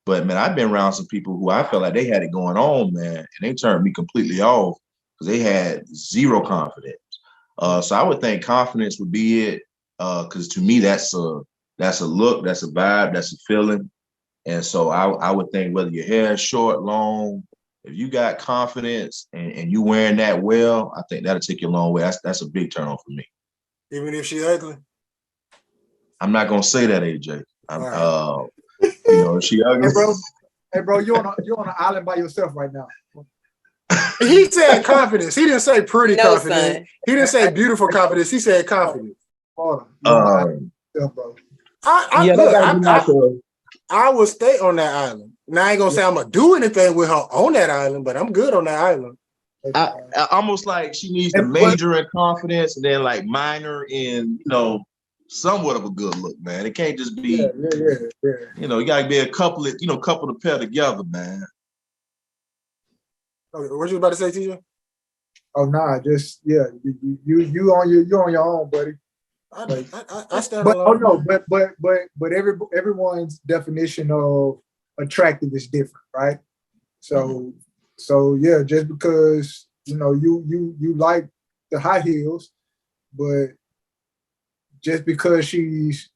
But man, I've been around some people who I felt like they had it going on, man, and they turned me completely off because they had zero confidence. So I would think confidence would be it, because to me that's a look, that's a vibe, that's a feeling. And so I would think whether your hair is short, long, if you got confidence and you wearing that well, I think that'll take you a long way. That's a big turn on for me. Even if she ugly? I'm not gonna say that, AJ. Right. If she ugly. Hey bro, you're on an island by yourself right now. He said confidence. He didn't say pretty confidence. Son. He didn't say beautiful confidence. He said confidence. Hold on. You're on an island, bro. I will stay on that island. Now I ain't gonna say I'm gonna do anything with her on that island, but I'm good on that island. I almost like she needs to major in confidence and then like minor in, somewhat of a good look, man. It can't just be, you gotta be a couple to pair together, man. Okay, what you about to say, TJ? Oh nah, just you on your own, buddy. I stand alone. Oh no, but everyone's definition of attractive is different, right? So yeah, just because you like the high heels, but just because she's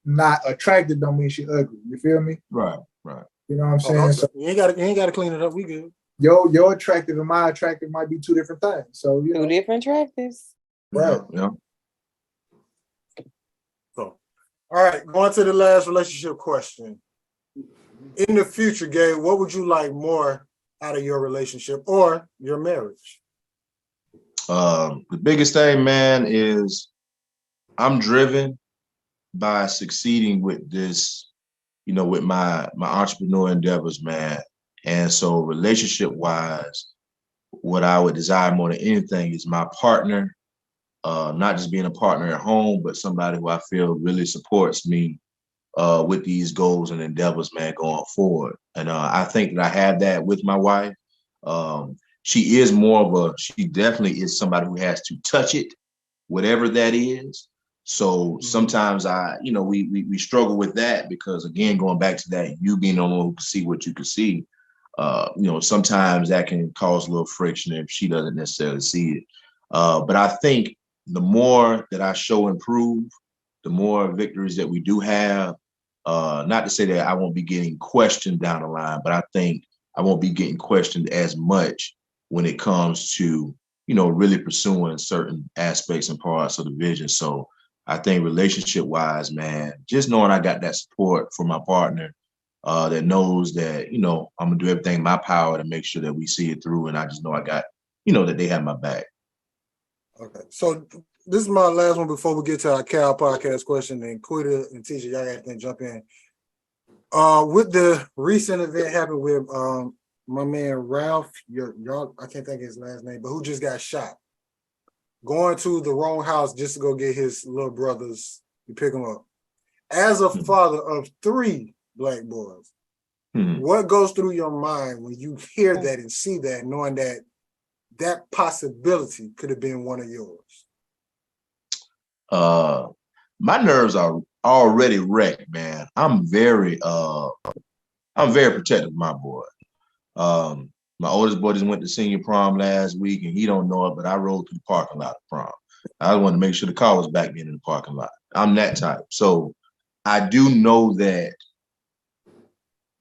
not attractive don't mean she's ugly. You feel me? Right. You know what I'm saying? So you ain't gotta clean it up. We good. Your attractive and my attractive might be two different things. So two different attractives. Right. Yeah. So, all right, going to the last relationship question. In the future, Gabe, what would you like more out of your relationship or your marriage? The biggest thing, man, is I'm driven by succeeding with this, with my entrepreneur endeavors, man. And so relationship wise, what I would desire more than anything is my partner, not just being a partner at home, but somebody who I feel really supports me with these goals and endeavors, man, going forward. And I think that I have that with my wife. She definitely is somebody who has to touch it, whatever that is. So sometimes we struggle with that because, again, going back to that, you being the one who can see what you can see, sometimes that can cause a little friction if she doesn't necessarily see it. But I think the more that I show and prove, the more victories that we do have, not to say that I won't be getting questioned down the line, but I think I won't be getting questioned as much when it comes to, really pursuing certain aspects and parts of the vision. So I think relationship wise, man, just knowing I got that support from my partner, that knows that, I'm gonna do everything in my power to make sure that we see it through. And I just know I got, that they have my back. Okay. So this is my last one before we get to our Cal podcast question, and Quita and Tisha, y'all got to jump in. With the recent event happened with my man Ralph, y'all, I can't think of his last name, but who just got shot. Going to the wrong house just to go get his little brothers to pick them up. As a father of 3 black boys, what goes through your mind when you hear that and see that, knowing that that possibility could have been one of yours? My nerves are already wrecked, man. I'm very protective of my boy. My oldest boy just went to senior prom last week, and he don't know it, but I rode through the parking lot of prom. I wanted to make sure the car was back in the parking lot. I'm that type. So I do know that,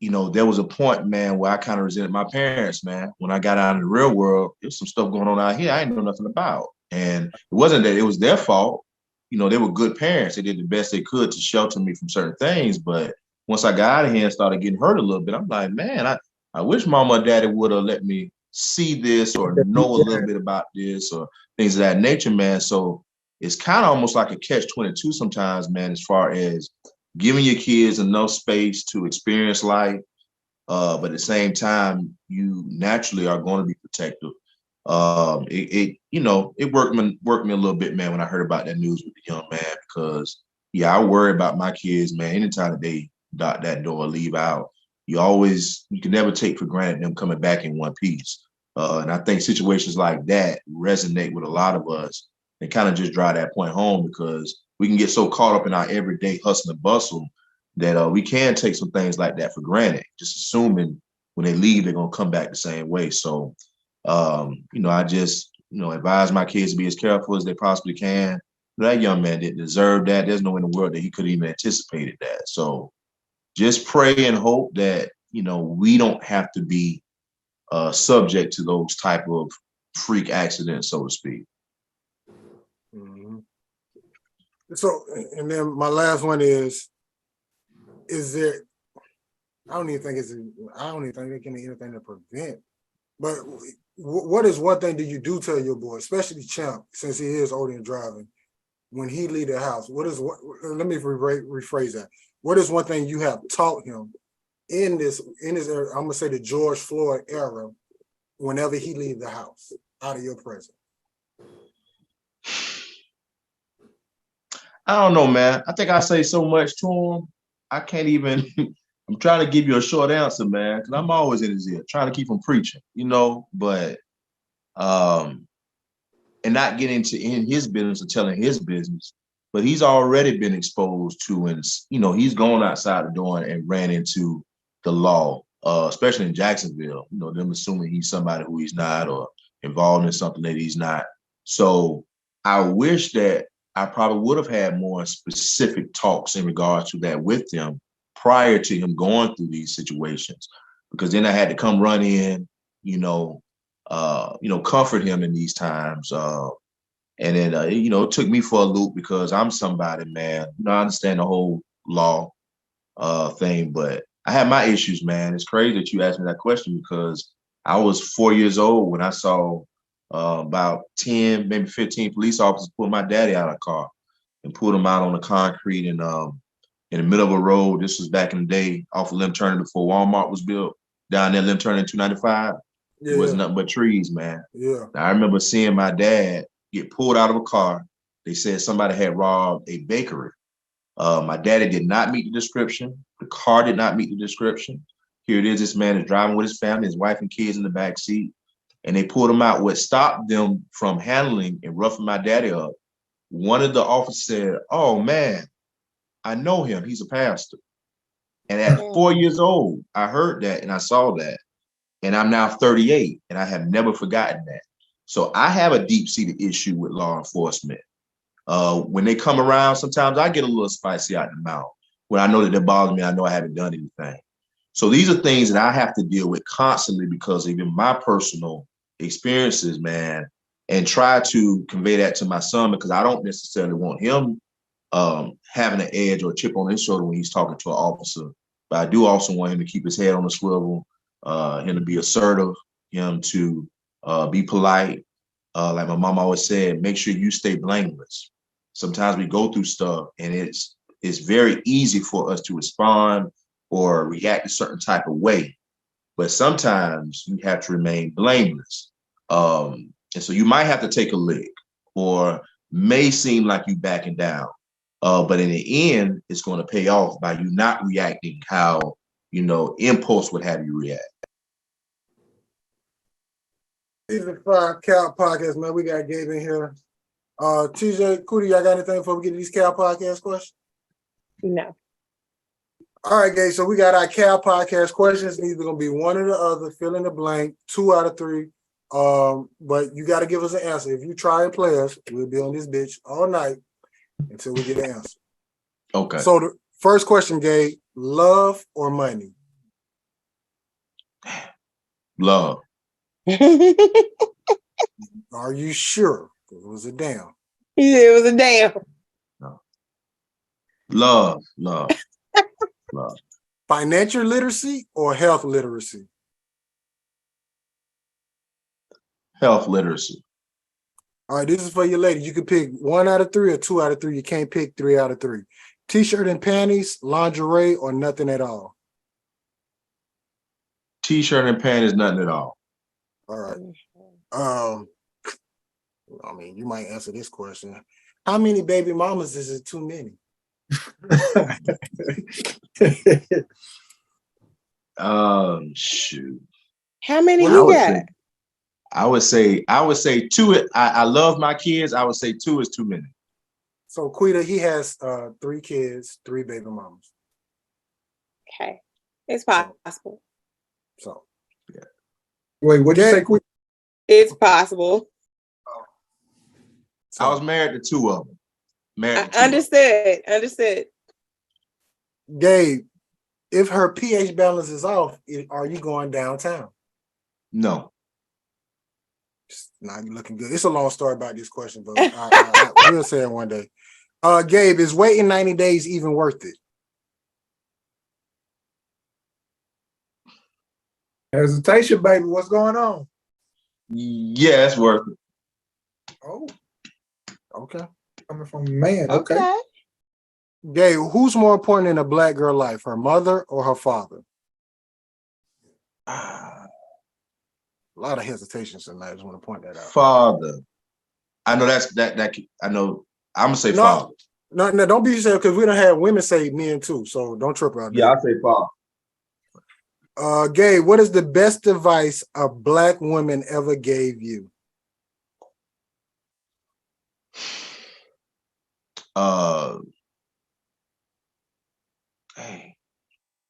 there was a point, man, where I kind of resented my parents, man. When I got out in the real world, there's some stuff going on out here I didn't know nothing about. And it wasn't that it was their fault. They were good parents. They did the best they could to shelter me from certain things. But once I got out of here and started getting hurt a little bit, I'm like, man, I wish mama or daddy would have let me see this or know a little bit about this or things of that nature, man. So it's kind of almost like a catch-22 sometimes, man, as far as giving your kids enough space to experience life. But at the same time, you naturally are going to be protective. It worked me a little bit, man, when I heard about that news with the young man, because I worry about my kids, man. Anytime that they dot that door or leave out, you can never take for granted them coming back in one piece. And I think situations like that resonate with a lot of us and kind of just drive that point home, because we can get so caught up in our everyday hustle and bustle that we can take some things like that for granted, just assuming when they leave, they're going to come back the same way. So, I just, advise my kids to be as careful as they possibly can. That young man didn't deserve that. There's no way in the world that he could have even anticipated that. So just pray and hope that, we don't have to be subject to those type of freak accidents, so to speak. Mm-hmm. So, and then my last one is there, I don't even think they can do anything to prevent. But what is one thing that you do tell your boy, especially Champ, since he is older and driving, when he leave the house? Let me rephrase that. What is one thing you have taught him in this era, I'm gonna say the George Floyd era, whenever he leave the house out of your presence? I don't know, man. I think I say so much to him. I can't even, I'm trying to give you a short answer, man, because I'm always in his ear, trying to keep him preaching, but, and not getting in his business or telling his business, but he's already been exposed to, and, he's gone outside the door and ran into the law, especially in Jacksonville, them assuming he's somebody who he's not or involved in something that he's not. So I wish that I probably would have had more specific talks in regards to that with him prior to him going through these situations, because then I had to come run in, comfort him in these times. And then, it took me for a loop because I'm somebody, man. I understand the whole law thing, but I have my issues, man. It's crazy that you asked me that question because I was 4 years old when I saw about 10, maybe 15 police officers pull my daddy out of the car and pulled him out on the concrete and in the middle of a road. This was back in the day off of Lim Turner before Walmart was built. Down there, Lim Turner in 295. Yeah. It was nothing but trees, man. Yeah. Now, I remember seeing my dad get pulled out of a car. They said somebody had robbed a bakery. My daddy did not meet the description. The car did not meet the description. Here it is. This man is driving with his family, his wife and kids in the back seat, and they pulled him out. What stopped them from handling and roughing my daddy up, one of the officers said, "Oh, man, I know him. He's a pastor." And at 4 years old, I heard that and I saw that. And I'm now 38, and I have never forgotten that. So I have a deep-seated issue with law enforcement. When they come around, sometimes I get a little spicy out the mouth. When I know that they bother me, I know I haven't done anything. So these are things that I have to deal with constantly because of even my personal experiences, man, and try to convey that to my son because I don't necessarily want him having an edge or a chip on his shoulder when he's talking to an officer. But I do also want him to keep his head on the swivel, him to be assertive, him to be polite. Like my mom always said, make sure you stay blameless. Sometimes we go through stuff and it's very easy for us to respond or react a certain type of way. But sometimes you have to remain blameless. And so you might have to take a lick or may seem like you backing down. But in the end, it's going to pay off by you not reacting how, impulse would have you react. Season 5 Cal Podcast, man. We got Gabe in here. TJ, Cootie, y'all got anything before we get to these Cal Podcast questions? No. All right, Gabe. So we got our Cal Podcast questions. Either going to be one or the other, fill in the blank, 2 out of 3. But you got to give us an answer. If you try and play us, we'll be on this bitch all night until we get an answer. Okay. So the first question, Gabe, love or money? Love. Are you sure? It was a damn. Yeah, it was a damn. No. Love. Love. Financial literacy or health literacy? Health literacy. All right, this is for your lady. You can pick 1 out of 3 or 2 out of 3. You can't pick 3 out of 3. T-shirt and panties, lingerie, or nothing at all? T-shirt and panties, nothing at all. All right. I mean, you might answer this question. How many baby mamas is it too many? Shoot. How many you got? I would say 2. I love my kids. I would say 2 is too many. So Quita, he has 3 kids, 3 baby mamas. Okay. It's possible. So yeah. Wait, what'd you say, Queen? It's possible. So, I was married to two of them. Understood. Gabe, if her pH balance is off, are you going downtown? No. Nah, you're looking good. It's a long story about this question, but we'll say it one day. Gabe, is waiting 90 days even worth it? Hesitation, baby. What's going on? Yeah, it's worth it. Oh, okay. Coming from a man. Okay. Gabe, who's more important in a Black girl life, her mother or her father? A lot of hesitations tonight. I just want to point that out. Father. I know that I know. I'm gonna say father. No, don't be yourself, because we don't have women say men too. So don't trip out there. Yeah, I'll say father. Gabe, what is the best advice a Black woman ever gave you?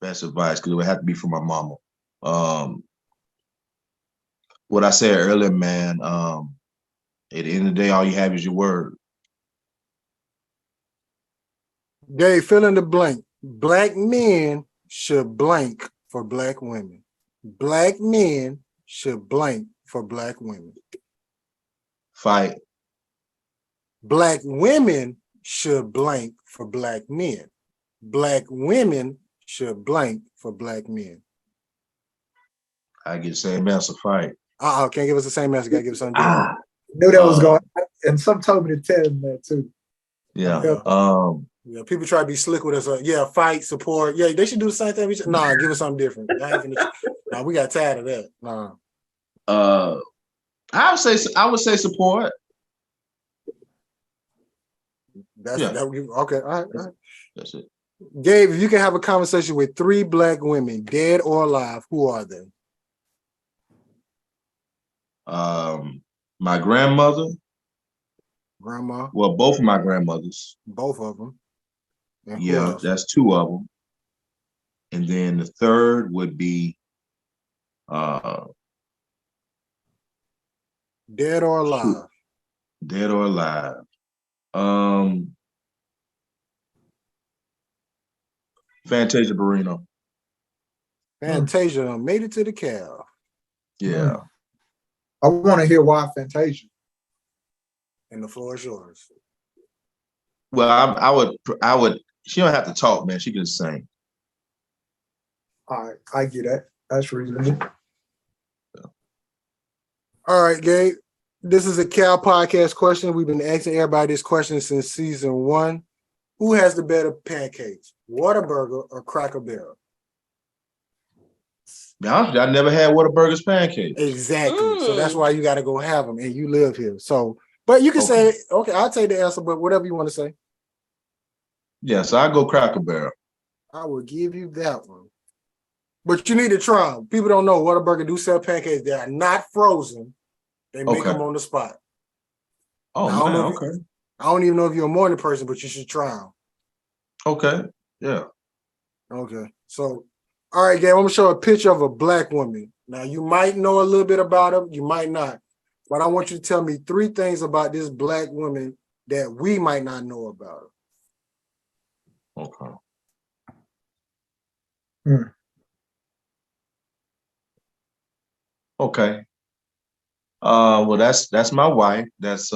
Best advice, because it would have to be from my mama. What I said earlier, man, at the end of the day, all you have is your word. Gabe, fill in the blank. Black men should blank for Black women. Black men should blank for Black women. Fight. Black women should blank for Black men. Black women should blank for Black men. I get the same answer. Fight. Can't give us the same answer. Gotta give us something different. Knew that was going, and some told me to tell him that too. Yeah. Yeah, people try to be slick with us. Fight, support. Yeah, they should do the same thing. Nah, give us something different. Nah, we got tired of that. Nah. I would say support. Okay. All right. That's it. Gabe, if you can have a conversation with 3 Black women, dead or alive, who are they? My grandmother. Grandma. Well, both of my grandmothers. Both of them. Yeah, that's 2 of them. And then the third would be dead or alive. Dead or alive. Fantasia Barrino. Fantasia made it to the cow. Yeah. I want to hear why Fantasia. And the floor is yours. Well, I would. She don't have to talk, man. She can sing. All right, I get that. That's reasonable. Yeah. All right, Gabe. This is a Cal podcast question. We've been asking everybody this question since season 1. Who has the better pancakes, Whataburger or Cracker Barrel? Honestly, I never had Whataburger's pancakes. Exactly. So that's why you got to go have them, and you live here. So, but you can say, okay, I'll take the answer, but whatever you want to say. Yeah, so I go Cracker Barrel. I will give you that one. But you need to try them. People don't know Whataburger do sell pancakes. They are not frozen. They make them on the spot. Oh, now, man, I don't even know if you're a morning person, but you should try them. Okay, yeah. Okay, so, all right, Gabe, I'm going to show a picture of a Black woman. Now, you might know a little bit about her. You might not. But I want you to tell me 3 things about this Black woman that we might not know about her. Okay. Okay. Well, that's my wife. That's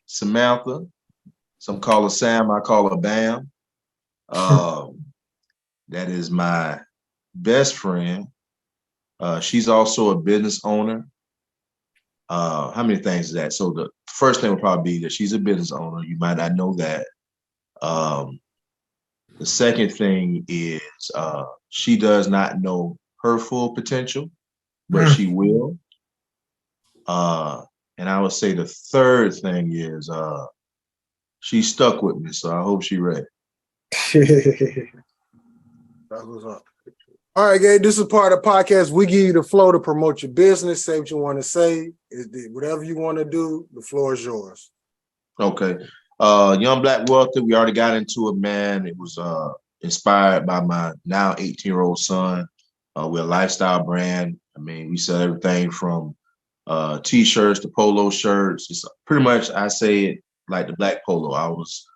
Samantha. Some call her Sam. I call her Bam. That is my best friend. She's also a business owner. How many things is that? So the first thing would probably be that she's a business owner. You might not know that. The second thing is she does not know her full potential, but she will. And I would say the third thing is she's stuck with me, so I hope she's ready. That was up. All right, Gabe, this is part of the podcast. We give you the flow to promote your business, say what you want to say. Whatever you want to do, the floor is yours. Okay. Young Black Wealthy, we already got into it, man. It inspired by my now 18-year-old son. We're a lifestyle brand. I mean, we sell everything from T-shirts to polo shirts. It's pretty much, I say it like the black polo. I was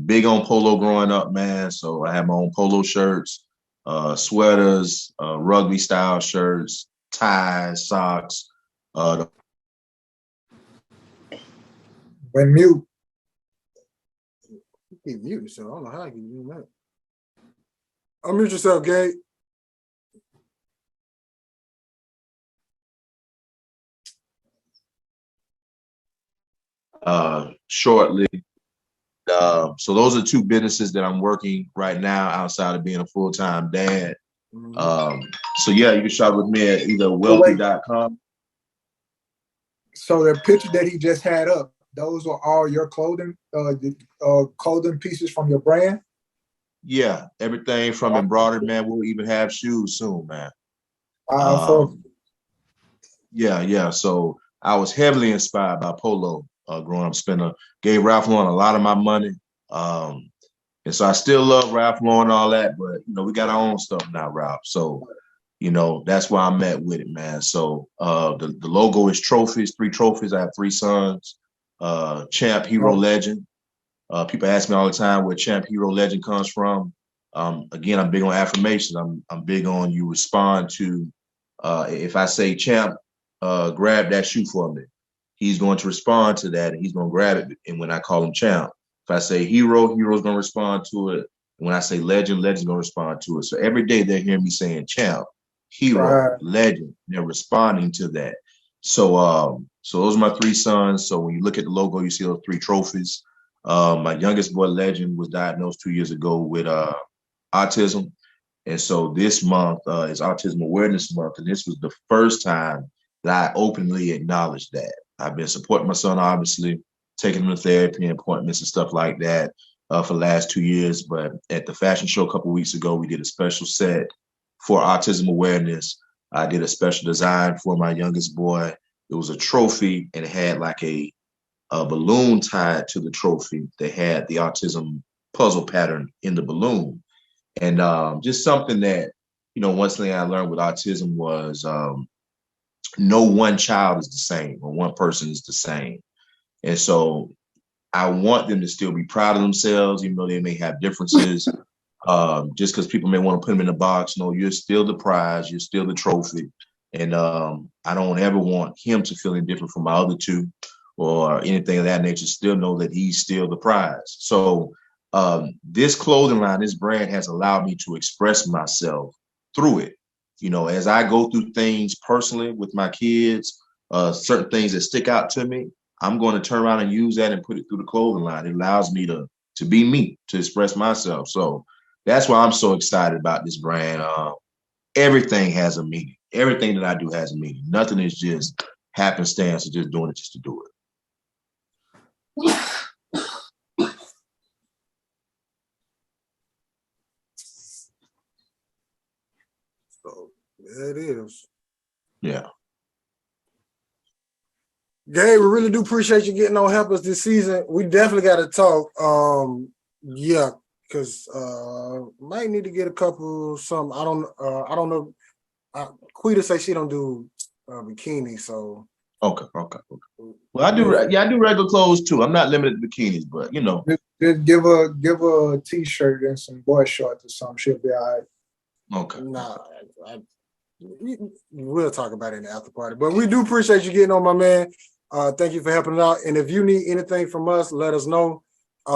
big on polo growing up, man. So I have my own polo shirts, sweaters, rugby style shirts, ties, socks. When mute. You keep muting yourself. I don't know how you can do that. Unmute yourself, Gabe. Shortly. So those are two businesses that I'm working right now outside of being a full-time dad. So yeah, you can shop with me at either wealthy.com. So the picture that he just had up, those are all your clothing, clothing pieces from your brand? Yeah, everything from embroidered, man. We'll even have shoes soon, man. Yeah. So I was heavily inspired by polo growing up. Gave Ralph Lauren a lot of my money. And so I still love Ralph Lauren and all that, but we got our own stuff now, Ralph. So, that's where I'm at with it, man. So the logo is trophies, 3 trophies. I have 3 sons, champ, hero, legend. People ask me all the time where champ, hero, legend comes from. Again, I'm big on affirmations. I'm big on you respond to, if I say champ, grab that shoe for me. He's going to respond to that and he's going to grab it. And when I call him champ, if I say hero, hero's going to respond to it. And when I say legend, legend's going to respond to it. So every day they're hearing me saying champ, hero, legend. They're responding to that. So those are my 3 sons. So when you look at the logo, you see those 3 trophies. My youngest boy, Legend, was diagnosed 2 years ago with autism. And so this month is Autism Awareness Month. And this was the first time that I openly acknowledged that. I've been supporting my son, obviously, taking him to therapy and appointments and stuff like that for the last 2 years. But at the fashion show a couple of weeks ago, we did a special set for autism awareness. I did a special design for my youngest boy. It was a trophy and it had like a balloon tied to the trophy that had the autism puzzle pattern in the balloon. And just something that, one thing I learned with autism was no one child is the same or one person is the same. And so I want them to still be proud of themselves, even though they may have differences. Just because people may want to put them in a box, no, you're still the prize, you're still the trophy. And I don't ever want him to feel any different from my other 2 or anything of that nature. Still know that he's still the prize. So this clothing line, this brand has allowed me to express myself through it. As I go through things personally with my kids, certain things that stick out to me, I'm going to turn around and use that and put it through the clothing line. It allows me to be me, to express myself. So that's why I'm so excited about this brand. Everything has a meaning. Everything that I do has a meaning. Nothing is just happenstance or just doing it just to do it. So there it is. Yeah. Gabe, we really do appreciate you getting on help us this season. We definitely got to talk. Yeah, because might need to get a couple some. I don't know. Quita say she don't do bikini, so okay. Well, I do. Yeah, I do regular clothes too. I'm not limited to bikinis, but just give her a t-shirt and some boy shorts or something. She'll be all right. Okay. Nah, we'll talk about it in the after party. But we do appreciate you getting on, my man. Thank you for helping out. And if you need anything from us, let us know. We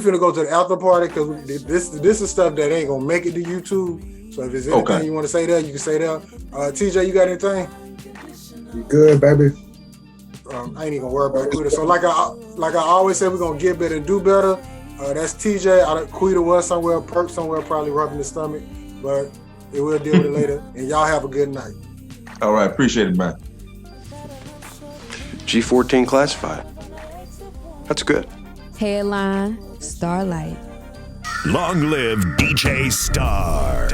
finna go to the after party because this is stuff that ain't gonna make it to YouTube. So if there's anything you want to say there, you can say there. TJ, you got anything? You good, baby? I ain't even gonna worry about Quita. So like I always say, we're gonna get better and do better. That's TJ. Quita was somewhere, Perk somewhere, probably rubbing his stomach, but we'll deal with it later. And y'all have a good night. All right, appreciate it, man. G14 classified. That's good. Headline, Starlight. Long live DJ Star.